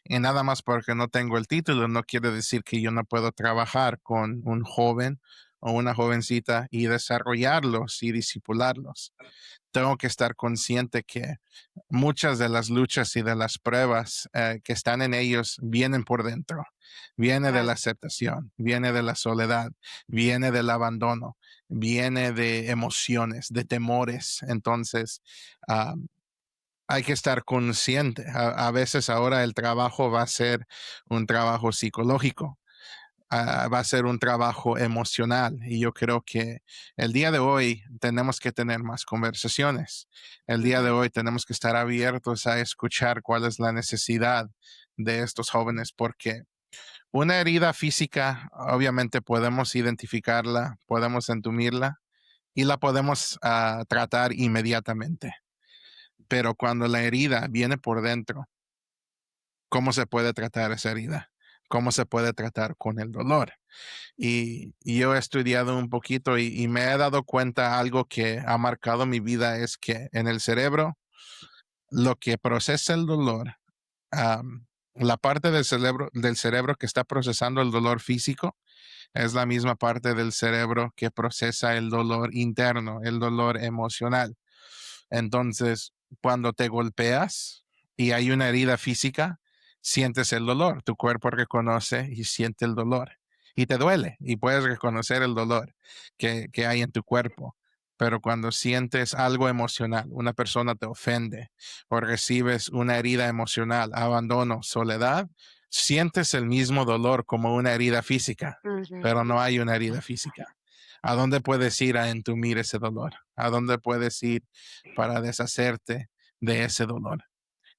B: Y nada más porque no tengo el título, no quiere decir que yo no puedo trabajar con un joven o una jovencita y desarrollarlos y disipularlos. Tengo que estar consciente que muchas de las luchas y de las pruebas que están en ellos vienen por dentro. Viene de la
A: Claro.
B: aceptación, viene de la soledad, viene del abandono, viene de emociones, de temores. Entonces, uh, hay que estar consciente. A veces ahora el trabajo va a ser un trabajo psicológico, va a ser un trabajo emocional y yo creo que el día de hoy tenemos que tener más conversaciones. El día de
A: Ujú.
B: hoy tenemos que estar abiertos a escuchar cuál es la necesidad de estos jóvenes porque una herida física obviamente podemos identificarla, podemos entumirla y la podemos tratar inmediatamente. Pero cuando la herida viene por dentro, ¿cómo se puede tratar esa herida? ¿Cómo se puede tratar con el dolor? Y yo he estudiado un poquito y me he dado cuenta algo que ha marcado mi vida es que en el cerebro, lo que procesa el dolor, la parte del cerebro que está procesando el dolor físico, es la misma parte del cerebro que procesa el dolor interno, el dolor emocional. Entonces, cuando te golpeas y hay una herida física, sientes el dolor. Tu cuerpo reconoce y siente el dolor. Y te duele y puedes reconocer el dolor que hay en tu cuerpo. Pero cuando sientes algo emocional, una persona te ofende o recibes una herida emocional, abandono, soledad, sientes el mismo dolor como una herida física,
A: Ujú.
B: pero no hay una herida física. ¿A dónde puedes ir a entumir ese dolor? ¿A dónde puedes ir para deshacerte de ese dolor?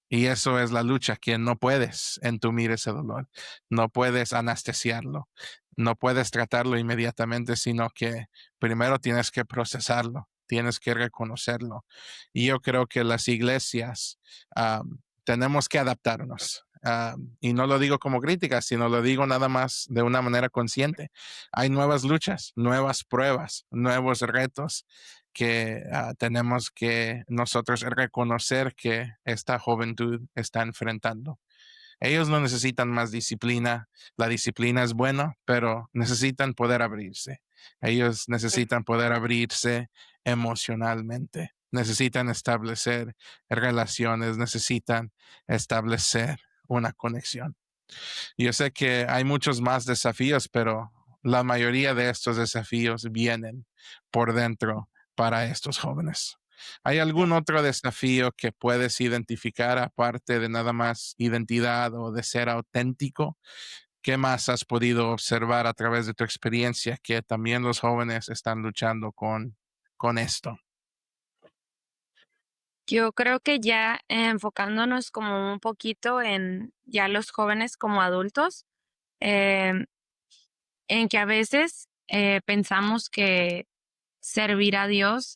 B: Y eso es la lucha, que no puedes entumir ese dolor, no puedes anestesiarlo, no puedes tratarlo inmediatamente, sino que primero tienes que procesarlo, tienes que reconocerlo. Y yo creo que las iglesias tenemos que adaptarnos. Y no lo digo como crítica, sino lo digo nada más de una manera consciente. Hay nuevas luchas, nuevas pruebas, nuevos retos que tenemos que nosotros reconocer que esta juventud está enfrentando. Ellos no necesitan más disciplina, la disciplina es buena, pero necesitan poder abrirse. Ellos
A: Sí.
B: necesitan poder abrirse emocionalmente, necesitan establecer relaciones, necesitan establecer una conexión. Yo sé que hay muchos más desafíos, pero la mayoría de estos desafíos vienen por dentro para estos jóvenes. ¿Hay algún
A: Sí.
B: otro desafío que puedes identificar aparte de nada más identidad o de ser auténtico? ¿Qué más has podido observar a través de tu experiencia que también los jóvenes están luchando con esto?
A: Yo creo que ya enfocándonos como un poquito en ya los jóvenes como adultos, em, en que a veces pensamos que servir a Dios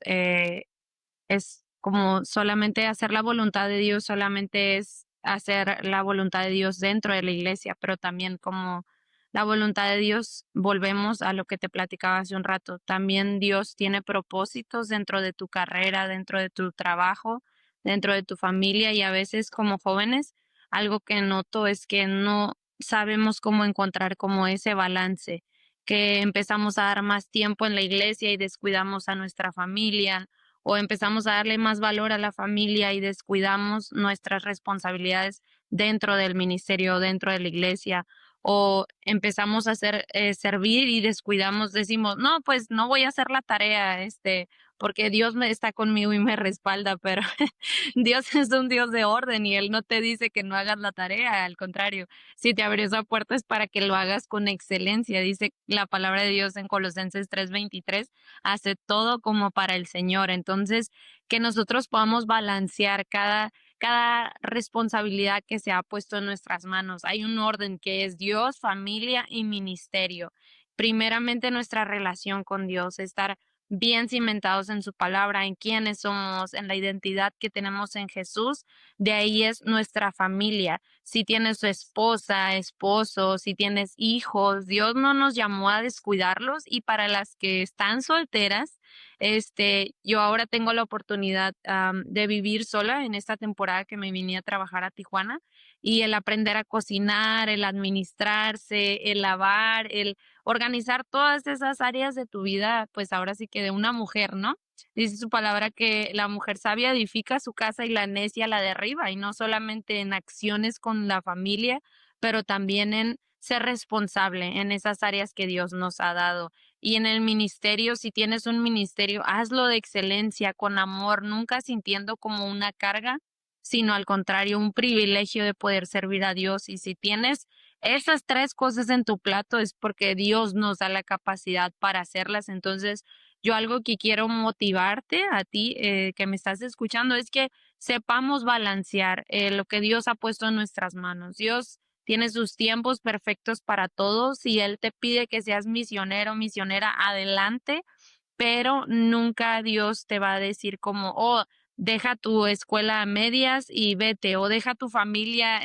A: es como solamente hacer la voluntad de Dios, solamente es
C: hacer la voluntad de Dios dentro de la iglesia, pero también como la voluntad de Dios, volvemos a lo que te platicaba hace un rato. También Dios tiene propósitos dentro de tu carrera, dentro de tu trabajo, dentro de tu familia y a veces como jóvenes, algo que noto es que no sabemos cómo encontrar como ese balance, que empezamos a dar más tiempo en la iglesia y descuidamos a nuestra familia, o empezamos a darle más valor a la familia y descuidamos nuestras responsabilidades dentro del ministerio, dentro de la iglesia, o empezamos a hacer servir y descuidamos, decimos, no, pues no voy a hacer la tarea, porque Dios me está conmigo y me respalda, pero Dios es un Dios de orden y Él no te dice que no hagas la tarea, al contrario, si te abrió esa puerta es para que lo hagas con excelencia, dice la palabra de Dios en Colosenses 3:23, hace todo como para el Señor, entonces que nosotros podamos balancear cada responsabilidad que se ha puesto en nuestras manos. Hay un orden que es Dios, familia y ministerio. Primeramente nuestra relación con Dios, estar bien cimentados en su palabra, en quiénes somos, en la identidad que tenemos en Jesús. De ahí es nuestra familia. Si tienes tu esposa, esposo, si tienes hijos, Dios no nos llamó a descuidarlos y para las que están solteras, yo ahora tengo la oportunidad de vivir sola en esta temporada que me vine a trabajar a Tijuana y el aprender a cocinar, el administrarse, el lavar, el organizar todas esas áreas de tu vida, pues ahora sí que de una mujer, ¿no? Dice su palabra que la mujer sabia edifica su casa y la necia la derriba, y no solamente en acciones con la familia, pero también en ser responsable en esas áreas que Dios nos ha dado. Y en el ministerio, si tienes un ministerio, hazlo de excelencia, con amor, nunca sintiendo como una carga, sino al contrario, un privilegio de poder servir a Dios. Y si tienes esas tres cosas en tu plato, es porque Dios nos da la capacidad para hacerlas. Entonces, yo algo que quiero motivarte a ti, que me estás escuchando, es que sepamos balancear lo que Dios ha puesto en nuestras manos. Dios tiene sus tiempos perfectos para todos y Él te pide que seas misionero, misionera, adelante, pero nunca Dios te va a decir como, oh, deja tu escuela a medias y vete, o deja tu familia,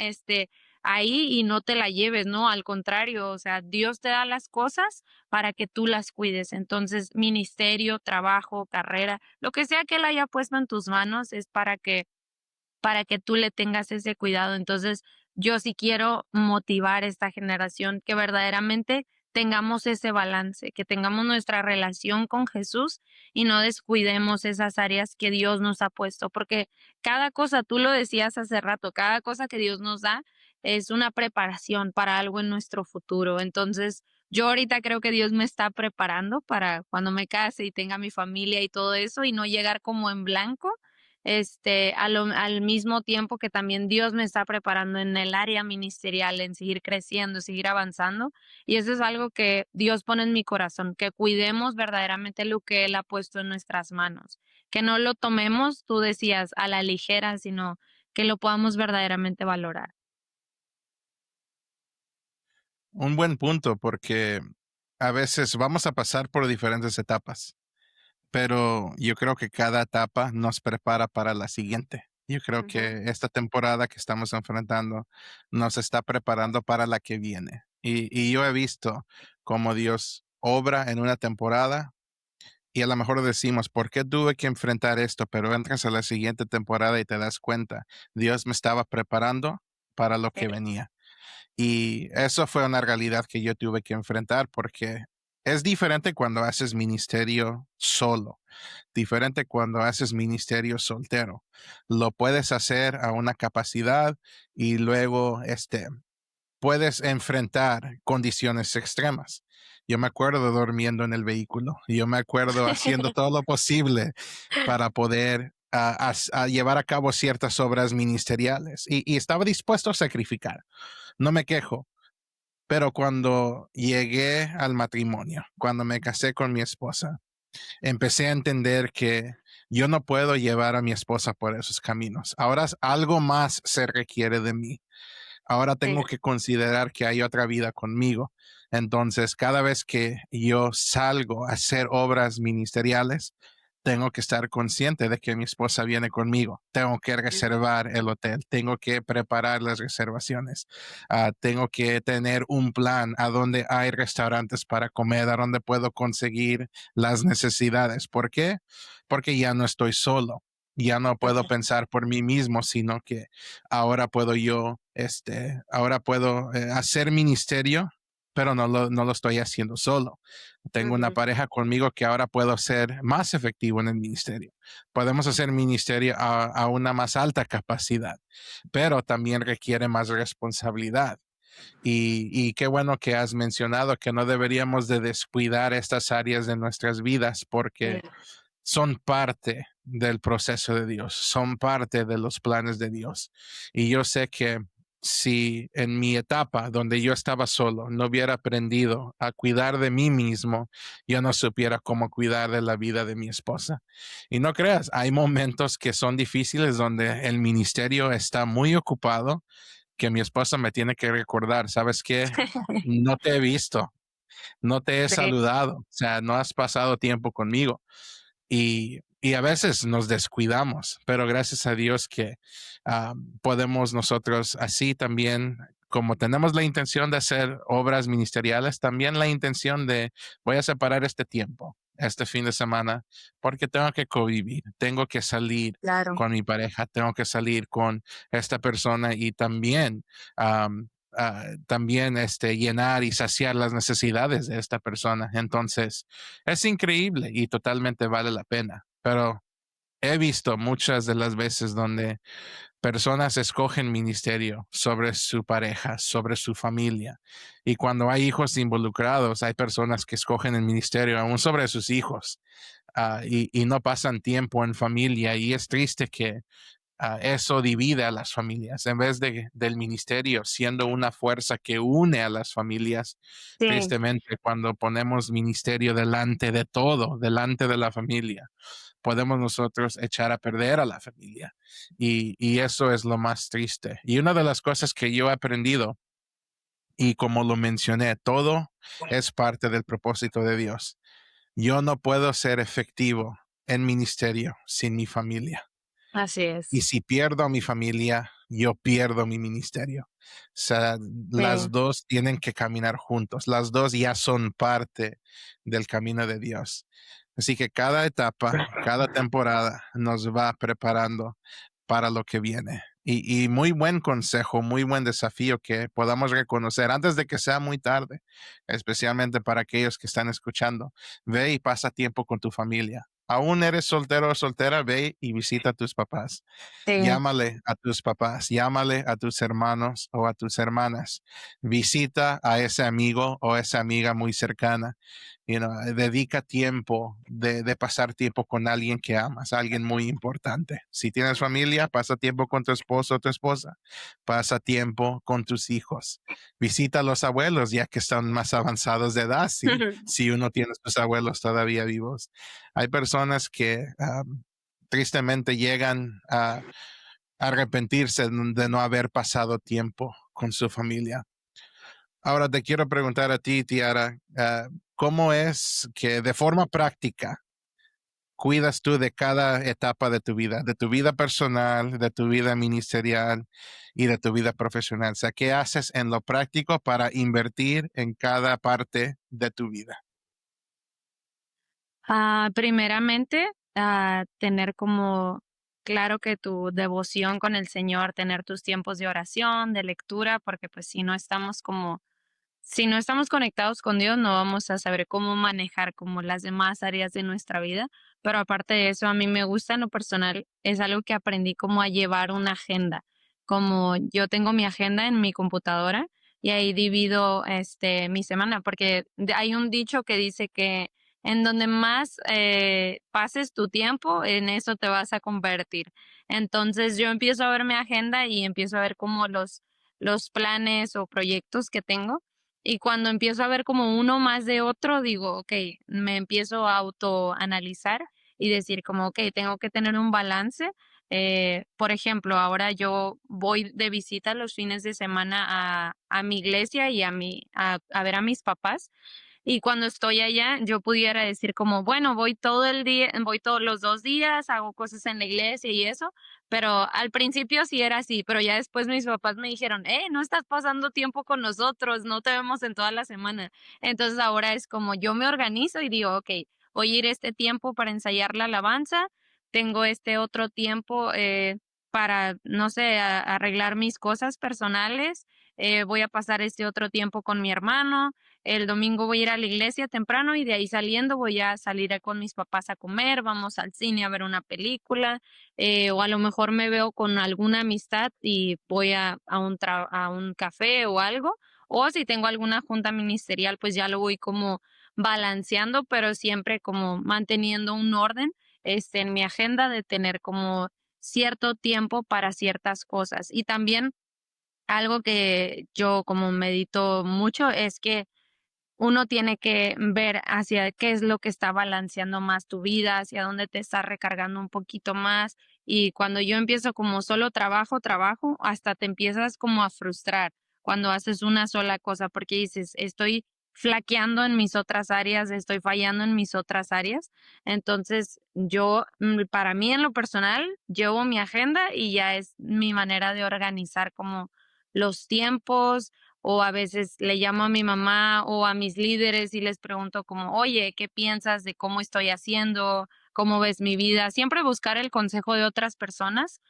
C: ahí y no te la lleves, ¿no? Al contrario, o sea, Dios te da las cosas para que tú las cuides. Entonces, ministerio, trabajo, carrera, lo que sea que Él haya puesto en tus manos es para que tú le tengas ese cuidado. Entonces, yo sí quiero motivar a esta generación que verdaderamente tengamos ese balance, que tengamos nuestra relación con Jesús y no descuidemos esas áreas que Dios nos ha puesto, porque cada cosa, tú lo decías hace rato, cada cosa que Dios nos da es una preparación para algo en nuestro futuro. Entonces, yo ahorita creo que Dios me está preparando para cuando me case y tenga mi familia y todo eso y no llegar como en blanco, al mismo tiempo que también Dios me está preparando en el área ministerial, en seguir creciendo, seguir avanzando. Y eso es algo que Dios pone en mi corazón, que cuidemos verdaderamente lo que Él ha puesto en nuestras manos, que no lo tomemos, tú decías, a la ligera, sino que lo podamos verdaderamente valorar.
B: Un buen punto, porque a veces vamos a pasar por diferentes etapas, pero yo creo que cada etapa nos prepara para la siguiente. Yo creo
A: Ujú.
B: que esta temporada que estamos enfrentando nos está preparando para la que viene. Y yo he visto cómo Dios obra en una temporada y a lo mejor decimos, ¿por qué tuve que enfrentar esto? Pero entras a la siguiente temporada y te das cuenta, Dios me estaba preparando para lo que
A: Sí.
B: venía. Y eso fue una realidad que yo tuve que enfrentar porque es diferente cuando haces ministerio solo, diferente cuando haces ministerio soltero. Lo puedes hacer a una capacidad y luego puedes enfrentar condiciones extremas. Yo me acuerdo durmiendo en el vehículo, yo me acuerdo haciendo todo lo posible para poder a llevar a cabo ciertas obras ministeriales y estaba dispuesto a sacrificar. No me quejo, pero cuando llegué al matrimonio, cuando me casé con mi esposa, empecé a entender que yo no puedo llevar a mi esposa por esos caminos. Ahora algo más se requiere de mí. Ahora
A: Sí.
B: tengo que considerar que hay otra vida conmigo. Entonces, cada vez que yo salgo a hacer obras ministeriales, tengo que estar consciente de que mi esposa viene conmigo. Tengo que reservar el hotel. Tengo que preparar las reservaciones. Tengo que tener un plan a donde hay restaurantes para comer, a donde puedo conseguir las necesidades. ¿Por qué? Porque ya no estoy solo. Ya no puedo pensar por mí mismo, sino que ahora puedo ahora puedo hacer ministerio, pero no lo estoy haciendo solo. Tengo una
A: Ujú.
B: pareja conmigo que ahora puedo ser más efectivo en el ministerio. Podemos hacer ministerio a una más alta capacidad, pero también requiere más responsabilidad. Y qué bueno que has mencionado que no deberíamos de descuidar estas áreas de nuestras vidas porque
A: Sí,
B: son parte del proceso de Dios, son parte de los planes de Dios. Y yo sé que si en mi etapa donde yo estaba solo no hubiera aprendido a cuidar de mí mismo, yo no supiera cómo cuidar de la vida de mi esposa. Y no creas, hay momentos que son difíciles donde el ministerio está muy ocupado, que mi esposa me tiene que recordar, ¿sabes qué? No te he visto, no te he
A: sí,
B: saludado, o sea, no has pasado tiempo conmigo. Y a veces nos descuidamos, pero gracias a Dios que podemos nosotros así también, como tenemos la intención de hacer obras ministeriales, también la intención de voy a separar este tiempo, este fin de semana, porque tengo que convivir, tengo que salir
A: claro.
B: con mi pareja, tengo que salir con esta persona y también también llenar y saciar las necesidades de esta persona. Entonces, es increíble y totalmente vale la pena. Pero he visto muchas de las veces donde personas escogen ministerio sobre su pareja, sobre su familia. Y cuando hay hijos involucrados, hay personas que escogen el ministerio aún sobre sus hijos. Y no pasan tiempo en familia. Y es triste que eso divide a las familias. En vez del ministerio siendo una fuerza que une a las familias,
A: Sí,
B: tristemente, cuando ponemos ministerio delante de todo, delante de la familia, podemos nosotros echar a perder a la familia. Y eso es lo más triste. Y una de las cosas que yo he aprendido, y como lo mencioné, todo es parte del propósito de Dios. Yo no puedo ser efectivo en ministerio sin mi familia.
A: así
B: Y
A: es.
B: si pierdo a mi familia, yo pierdo mi ministerio. O sea, las
A: Sí,
B: dos tienen que caminar juntos. Las dos ya son parte del camino de Dios. Así que cada etapa, cada temporada nos va preparando para lo que viene. Y muy buen consejo, muy buen desafío que podamos reconocer antes de que sea muy tarde, especialmente para aquellos que están escuchando. Ve y pasa tiempo con tu familia. Aún eres soltero o soltera, ve y visita a tus papás.
A: sí.
B: Llámale a tus papás, llámale a tus hermanos o a tus hermanas. Visita a ese amigo o esa amiga muy cercana. Dedica tiempo de pasar tiempo con alguien que amas, alguien muy importante. Si tienes familia, pasa tiempo con tu esposo o tu esposa. Pasa tiempo con tus hijos. Visita a los abuelos ya que están más avanzados de edad, si uno tiene sus abuelos todavía vivos. Hay personas que tristemente llegan a arrepentirse de no haber pasado tiempo con su familia. Ahora te quiero preguntar a ti, Tiara, ¿cómo es que de forma práctica cuidas tú de cada etapa de tu vida personal, de tu vida ministerial y de tu vida profesional? O sea, ¿qué haces en lo práctico para invertir en cada parte de tu vida?
C: Primeramente, tener como claro que tu devoción con el Señor, tener tus tiempos de oración, de lectura, porque pues si no estamos conectados con Dios, no vamos a saber cómo manejar como las demás áreas de nuestra vida. Pero aparte de eso, a mí me gusta en lo personal, es algo que aprendí como a llevar una agenda. Como yo tengo mi agenda en mi computadora y ahí divido mi semana, porque hay un dicho que dice que en donde más pases tu tiempo, en eso te vas a convertir. Entonces yo empiezo a ver mi agenda y empiezo a ver como los planes o proyectos que tengo y cuando empiezo a ver como uno más de otro, digo, ok, me empiezo a autoanalizar y decir como, ok, tengo que tener un balance. Por ejemplo, ahora yo voy de visita los fines de semana a mi iglesia y a ver a mis papás. y cuando estoy allá yo pudiera decir como, bueno, voy todo el día, voy todos los 2 días, hago cosas en la iglesia y eso, pero al principio sí era así, pero ya después mis papás me dijeron, no estás pasando tiempo con nosotros, no te vemos en toda la semana. Entonces ahora es como yo me organizo y digo, ok, voy a ir este tiempo para ensayar la alabanza, tengo este otro tiempo para, no sé, arreglar mis cosas personales, voy a pasar este otro tiempo con mi hermano, el domingo voy a ir a la iglesia temprano y de ahí saliendo voy a salir con mis papás a comer, vamos al cine a ver una película, o a lo mejor me veo con alguna amistad y voy a un café o algo, o si tengo alguna junta ministerial, pues ya lo voy como balanceando, pero siempre como manteniendo un orden en mi agenda de tener como cierto tiempo para ciertas cosas. Y también algo que yo como medito mucho es que uno tiene que ver hacia qué es lo que está balanceando más tu vida, hacia dónde te está recargando un poquito más. Y cuando yo empiezo como solo trabajo, trabajo, hasta te empiezas como a frustrar cuando haces una sola cosa, porque dices, estoy flaqueando en mis otras áreas, estoy fallando en mis otras áreas. Entonces, yo, para mí en lo personal, llevo mi agenda y ya es mi manera de organizar como los tiempos, o a veces le llamo a mi mamá o a mis líderes y les pregunto como, oye, ¿qué piensas de cómo estoy haciendo? ¿Cómo ves mi vida? Siempre buscar el consejo de otras personas,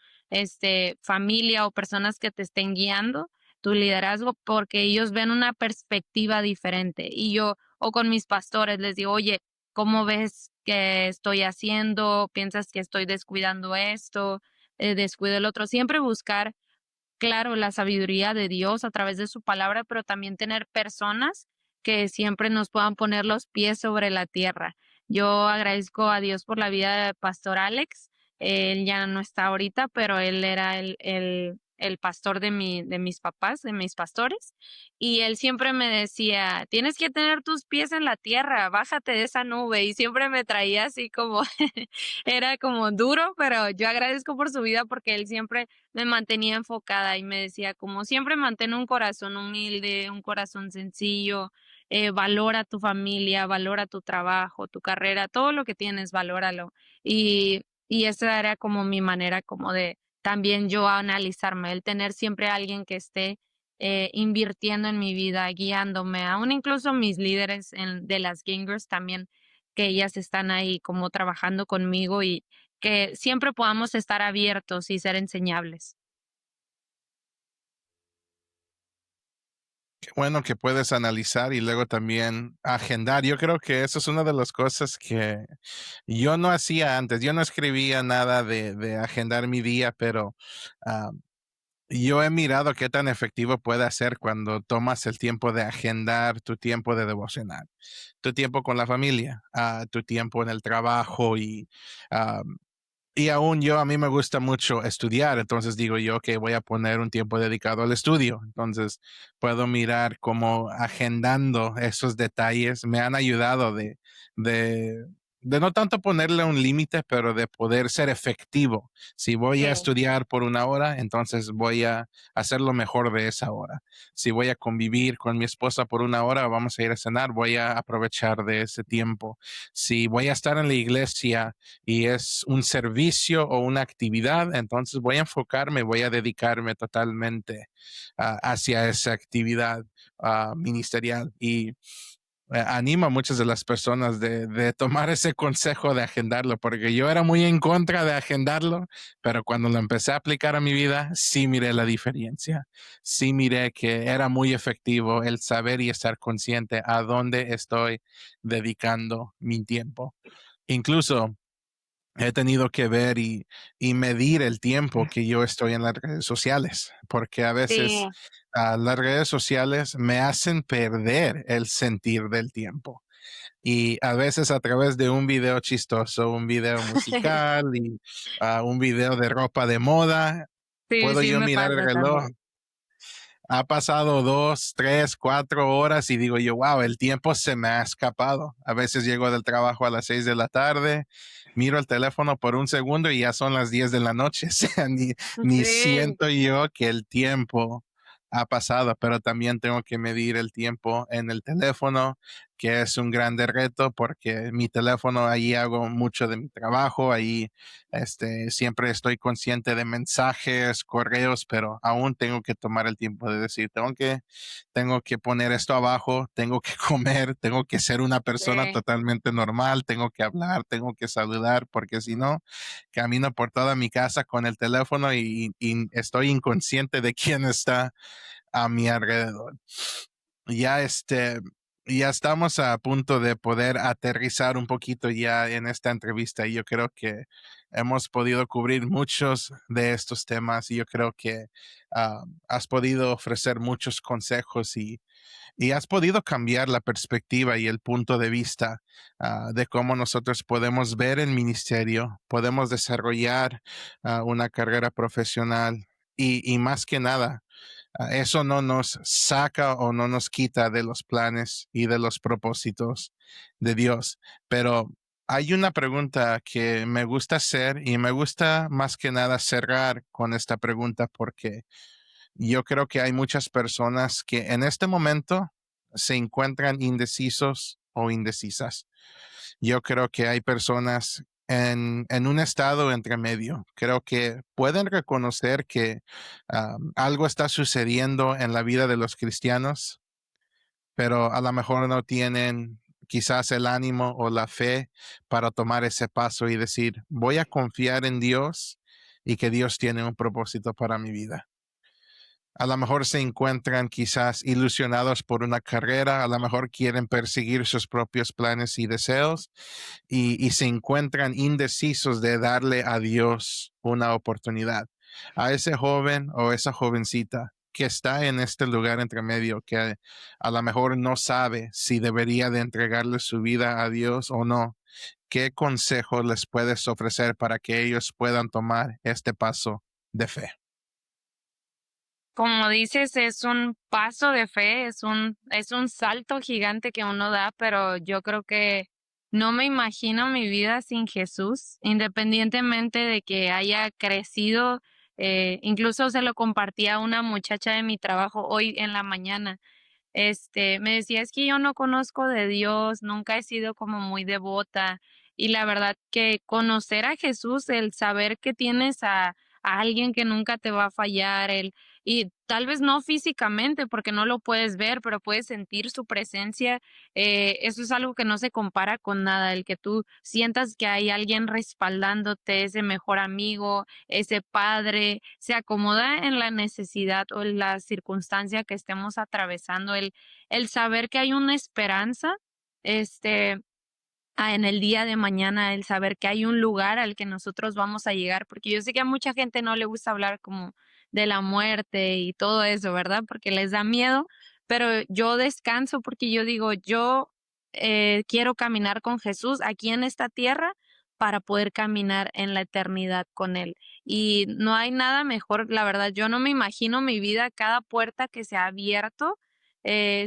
C: familia o personas que te estén guiando tu liderazgo, porque ellos ven una perspectiva diferente. Y yo, o con mis pastores, les digo, oye, ¿cómo ves que estoy haciendo? ¿Piensas que estoy descuidando esto? ¿Descuido el otro? Siempre buscar, claro, la sabiduría de Dios a través de su palabra, pero también tener personas que siempre nos puedan poner los pies sobre la tierra. Yo agradezco a Dios por la vida de Pastor Alex. Él ya no está ahorita, pero él era el pastor de mis papás, de mis pastores. Y él siempre me decía, tienes que tener tus pies en la tierra, bájate de esa nube. Y siempre me traía así como, era como duro, pero yo agradezco por su vida porque él siempre me mantenía enfocada y me decía, como siempre, mantén un corazón humilde, un corazón sencillo, valora tu familia, valora tu trabajo, tu carrera, todo lo que tienes, valóralo. Y esa era como mi manera como de también yo analizarme, el tener siempre a alguien que esté invirtiendo en mi vida, guiándome, aún incluso mis líderes de las Gingers también, que ellas están ahí como trabajando conmigo y que siempre podamos estar abiertos y ser enseñables.
B: Qué bueno que puedes analizar y luego también agendar. Yo creo que eso es una de las cosas que yo no hacía antes. Yo no escribía nada de agendar mi día, pero ah, yo he mirado qué tan efectivo puede ser cuando tomas el tiempo de agendar tu tiempo de devocional, tu tiempo con la familia, tu tiempo en el trabajo ah, y aún yo, a mí me gusta mucho estudiar, entonces digo yo que voy a poner un tiempo dedicado al estudio. Entonces puedo mirar cómo agendando esos detalles me han ayudado de, de no tanto ponerle un límite, pero de poder ser efectivo. Si voy a
A: Sí.
B: estudiar por una hora, entonces voy a hacer lo mejor de esa hora. Si voy a convivir con mi esposa por una hora, vamos a ir a cenar, voy a aprovechar de ese tiempo. Si voy a estar en la iglesia y es un servicio o una actividad, entonces voy a enfocarme, voy a dedicarme totalmente hacia esa actividad ministerial. Y animo a muchas de las personas de tomar ese consejo de agendarlo, porque yo era muy en contra de agendarlo, pero cuando lo empecé a aplicar a mi vida, sí miré la diferencia. Sí miré que era muy efectivo el saber y estar consciente a dónde estoy dedicando mi tiempo. Incluso he tenido que ver y medir el tiempo que yo estoy en las redes sociales, porque a veces
A: Sí,
B: las redes sociales me hacen perder el sentir del tiempo. Y a veces a través de un video chistoso, un video musical y un video de ropa de moda,
C: Sí,
B: puedo
C: sí
B: yo
C: me
B: mirar el
C: pasa
B: reloj.
C: también.
B: Ha pasado 2, 3, 4 horas y digo yo, wow, el tiempo se me ha escapado. A veces llego del trabajo a las 6 de la tarde, miro el teléfono por un segundo y ya son las 10 de la noche. O sea, ni
A: sí,
B: siento yo que el tiempo ha pasado, pero también tengo que medir el tiempo en el teléfono, que es un grande reto porque mi teléfono, ahí hago mucho de mi trabajo, ahí siempre estoy consciente de mensajes, correos, pero aún tengo que tomar el tiempo de decir, tengo que poner esto abajo, tengo que comer, tengo que ser una persona
A: Sí.
B: totalmente normal, tengo que hablar, tengo que saludar, porque si no, camino por toda mi casa con el teléfono y estoy inconsciente de quién está a mi alrededor. Ya ya estamos a punto de poder aterrizar un poquito ya en esta entrevista y yo creo que hemos podido cubrir muchos de estos temas y yo creo que has podido ofrecer muchos consejos y has podido cambiar la perspectiva y el punto de vista de cómo nosotros podemos ver el ministerio, podemos desarrollar una carrera profesional y más que nada, eso no nos saca o no nos quita de los planes y de los propósitos de Dios. Pero hay una pregunta que me gusta hacer y me gusta más que nada cerrar con esta pregunta porque yo creo que hay muchas personas que en este momento se encuentran indecisos o indecisas. Yo creo que hay personas en un estado entre medio. Creo que pueden reconocer que algo está sucediendo en la vida de los cristianos, pero a lo mejor no tienen quizás el ánimo o la fe para tomar ese paso y decir, voy a confiar en Dios y que Dios tiene un propósito para mi vida. A lo mejor se encuentran quizás ilusionados por una carrera, a lo mejor quieren perseguir sus propios planes y deseos y se encuentran indecisos de darle a Dios una oportunidad. A ese joven o esa jovencita que está en este lugar entre medio, que a lo mejor no sabe si debería de entregarle su vida a Dios o no, ¿qué consejo les puedes ofrecer para que ellos puedan tomar este paso de fe?
C: Como dices, es un paso de fe, es un salto gigante que uno da, pero yo creo que no me imagino mi vida sin Jesús, independientemente de que haya crecido. Incluso se lo compartí a una muchacha de mi trabajo hoy en la mañana. Me decía, es que yo no conozco de Dios, nunca he sido como muy devota. Y la verdad que conocer a Jesús, el saber que tienes a alguien que nunca te va a fallar, y tal vez no físicamente, porque no lo puedes ver, pero puedes sentir su presencia. Eso es algo que no se compara con nada, el que tú sientas que hay alguien respaldándote, ese mejor amigo, ese padre, se acomoda en la necesidad o en la circunstancia que estemos atravesando, el saber que hay una esperanza, este, en el día de mañana, el saber que hay un lugar al que nosotros vamos a llegar, porque yo sé que a mucha gente no le gusta hablar como de la muerte y todo eso, ¿verdad? Porque les da miedo, pero yo descanso porque yo digo, yo quiero caminar con Jesús aquí en esta tierra para poder caminar en la eternidad con Él. Y no hay nada mejor, la verdad, yo no me imagino mi vida, cada puerta que se ha abierto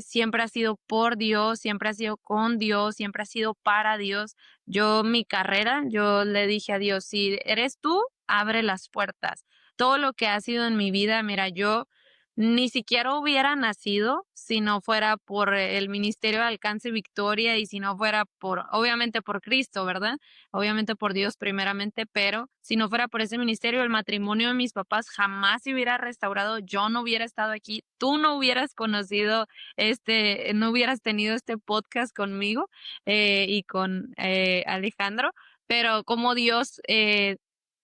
C: siempre ha sido por Dios, siempre ha sido con Dios, siempre ha sido para Dios. Yo, mi carrera, yo le dije a Dios, si eres tú, abre las puertas. Todo lo que ha sido en mi vida, mira, yo ni siquiera hubiera nacido si no fuera por el Ministerio de Alcance Victoria y si no fuera por, obviamente por Cristo, ¿verdad? Obviamente por Dios primeramente, pero si no fuera por ese ministerio, el matrimonio de mis papás jamás se hubiera restaurado, yo no hubiera estado aquí, tú no hubieras conocido no hubieras tenido este podcast conmigo y con Alejandro, pero como Dios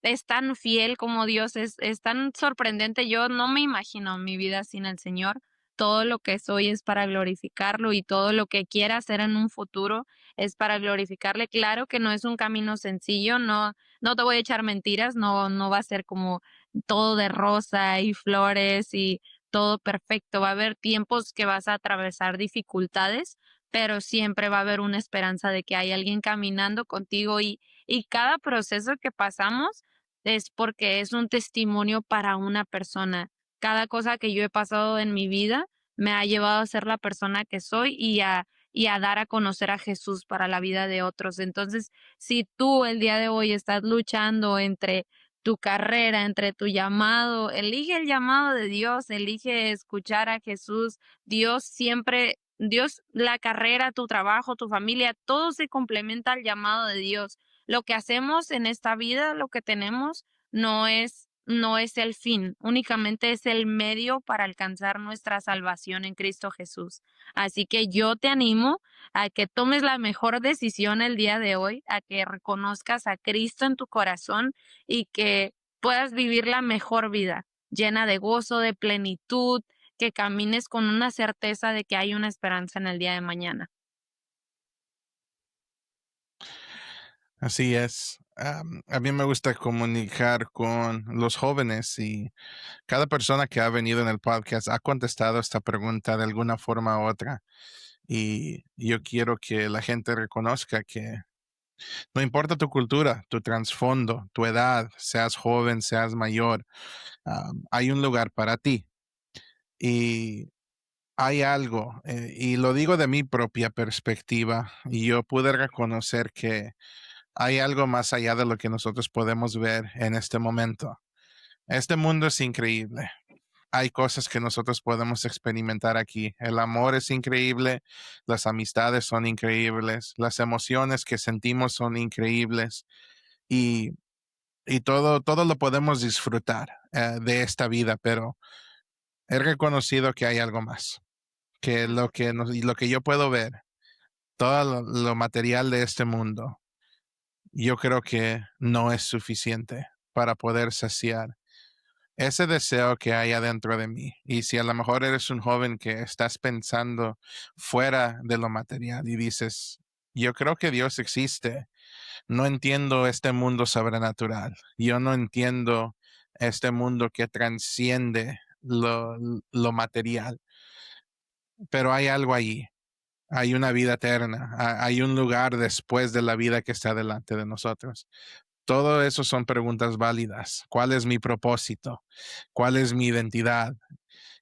C: es tan fiel, como Dios es tan sorprendente, yo no me imagino mi vida sin el Señor. Todo lo que soy es para glorificarlo y todo lo que quiera hacer en un futuro es para glorificarle. Claro que no es un camino sencillo, no te voy a echar mentiras, no va a ser como todo de rosa y flores y todo perfecto. Va a haber tiempos que vas a atravesar dificultades, pero siempre va a haber una esperanza de que hay alguien caminando contigo y cada proceso que pasamos es porque es un testimonio para una persona. Cada cosa que yo he pasado en mi vida me ha llevado a ser la persona que soy y a dar a conocer a Jesús para la vida de otros. Entonces, si tú el día de hoy estás luchando entre tu carrera, entre tu llamado, elige el llamado de Dios, elige escuchar a Jesús. Dios siempre Dios, la carrera, tu trabajo, tu familia, todo se complementa al llamado de Dios. Lo que hacemos en esta vida, lo que tenemos, no es el fin, únicamente es el medio para alcanzar nuestra salvación en Cristo Jesús. Así que yo te animo a que tomes la mejor decisión el día de hoy, a que reconozcas a Cristo en tu corazón y que puedas vivir la mejor vida, llena de gozo, de plenitud, que camines con una certeza de que hay una esperanza en el día de mañana.
B: Así es. A mí me gusta comunicar con los jóvenes y cada persona que ha venido en el podcast ha contestado esta pregunta de alguna forma u otra. Y yo quiero que la gente reconozca que no importa tu cultura, tu trasfondo, tu edad, seas joven, seas mayor, hay un lugar para ti. Y hay algo, y lo digo de mi propia perspectiva, y yo pude reconocer que hay algo más allá de lo que nosotros podemos ver en este momento. Este mundo es increíble. Hay cosas que nosotros podemos experimentar aquí. El amor es increíble, las amistades son increíbles, las emociones que sentimos son increíbles y, y todo lo podemos disfrutar de esta vida, pero he reconocido que hay algo más, que lo que yo puedo ver, todo lo material de este mundo, yo creo que no es suficiente para poder saciar ese deseo que hay adentro de mí. Y si a lo mejor eres un joven que estás pensando fuera de lo material y dices, yo creo que Dios existe, no entiendo este mundo sobrenatural, yo no entiendo este mundo que transciende lo material, pero hay algo allí. Hay una vida eterna, hay un lugar después de la vida que está delante de nosotros. Todo eso son preguntas válidas. ¿Cuál es mi propósito? ¿Cuál es mi identidad?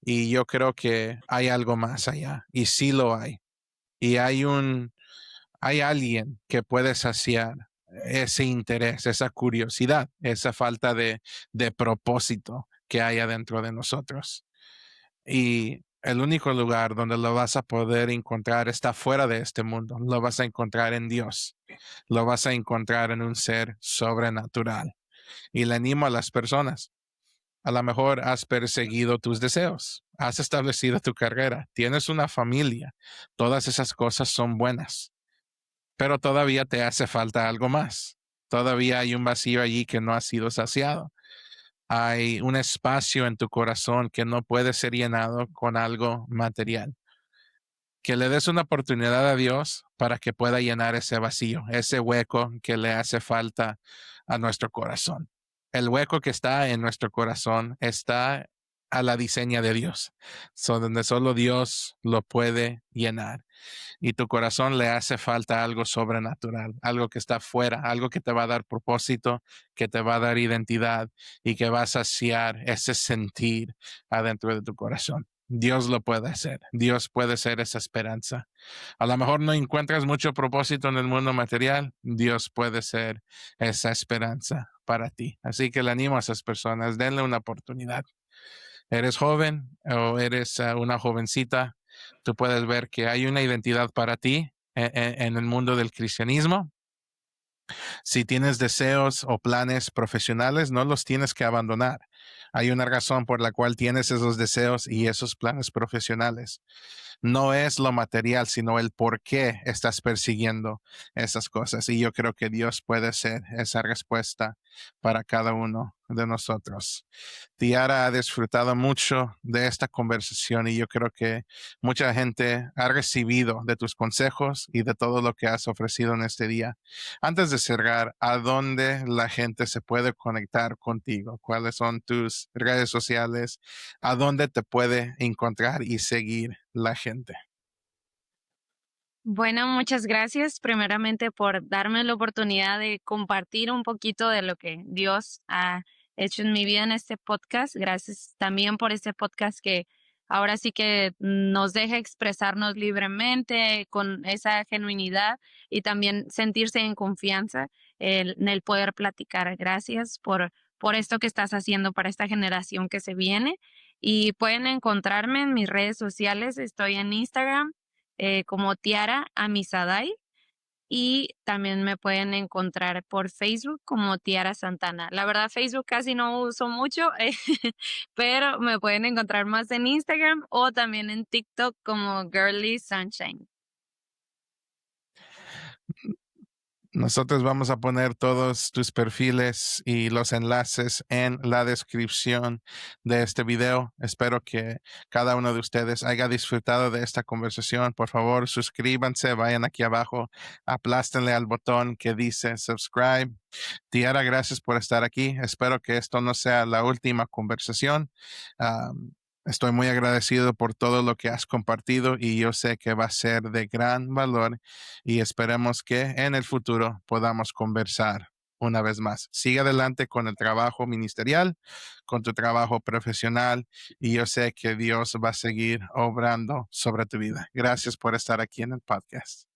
B: Y yo creo que hay algo más allá, y sí lo hay. Y hay alguien que puede saciar ese interés, esa curiosidad, esa falta de propósito que hay adentro de nosotros. Y el único lugar donde lo vas a poder encontrar está fuera de este mundo. Lo vas a encontrar en Dios. Lo vas a encontrar en un ser sobrenatural. Y le animo a las personas. A lo mejor has perseguido tus deseos, has establecido tu carrera, tienes una familia. Todas esas cosas son buenas, pero todavía te hace falta algo más. Todavía hay un vacío allí que no ha sido saciado. Hay un espacio en tu corazón que no puede ser llenado con algo material. Que le des una oportunidad a Dios para que pueda llenar ese vacío, ese hueco que le hace falta a nuestro corazón. El hueco que está en nuestro corazón está a la diseña de Dios, donde solo Dios lo puede llenar. Y tu corazón le hace falta algo sobrenatural, algo que está fuera, algo que te va a dar propósito, que te va a dar identidad y que va a saciar ese sentir adentro de tu corazón. Dios lo puede hacer. Dios puede ser esa esperanza. A lo mejor no encuentras mucho propósito en el mundo material. Dios puede ser esa esperanza para ti. Así que le animo a esas personas, denle una oportunidad. Eres joven o eres una jovencita, tú puedes ver que hay una identidad para ti en el mundo del cristianismo. Si tienes deseos o planes profesionales, no los tienes que abandonar. Hay una razón por la cual tienes esos deseos y esos planes profesionales. No es lo material, sino el por qué estás persiguiendo esas cosas. Y yo creo que Dios puede ser esa respuesta para cada uno de nosotros. Tiara ha disfrutado mucho de esta conversación y yo creo que mucha gente ha recibido de tus consejos y de todo lo que has ofrecido en este día. Antes de cerrar, ¿a dónde la gente se puede conectar contigo? ¿Cuáles son tus redes sociales? ¿A dónde te puede encontrar y seguir la gente?
C: Bueno, muchas gracias primeramente por darme la oportunidad de compartir un poquito de lo que Dios ha hecho en mi vida en este podcast. Gracias también por este podcast que ahora sí que nos deja expresarnos libremente con esa genuinidad y también sentirse en confianza en el poder platicar. Gracias por esto que estás haciendo para esta generación que se viene. Y pueden encontrarme en mis redes sociales. Estoy en Instagram como Tiara Amisadai. Y también me pueden encontrar por Facebook como Tiara Santana. La verdad, Facebook casi no uso mucho, pero me pueden encontrar más en Instagram o también en TikTok como Girly Sunshine.
B: Nosotros vamos a poner todos tus perfiles y los enlaces en la descripción de este video. Espero que cada uno de ustedes haya disfrutado de esta conversación. Por favor, suscríbanse, vayan aquí abajo, aplástenle al botón que dice subscribe. Tiara, gracias por estar aquí. Espero que esto no sea la última conversación. Estoy muy agradecido por todo lo que has compartido y yo sé que va a ser de gran valor y esperemos que en el futuro podamos conversar una vez más. Sigue adelante con el trabajo ministerial, con tu trabajo profesional y yo sé que Dios va a seguir obrando sobre tu vida. Gracias por estar aquí en el podcast.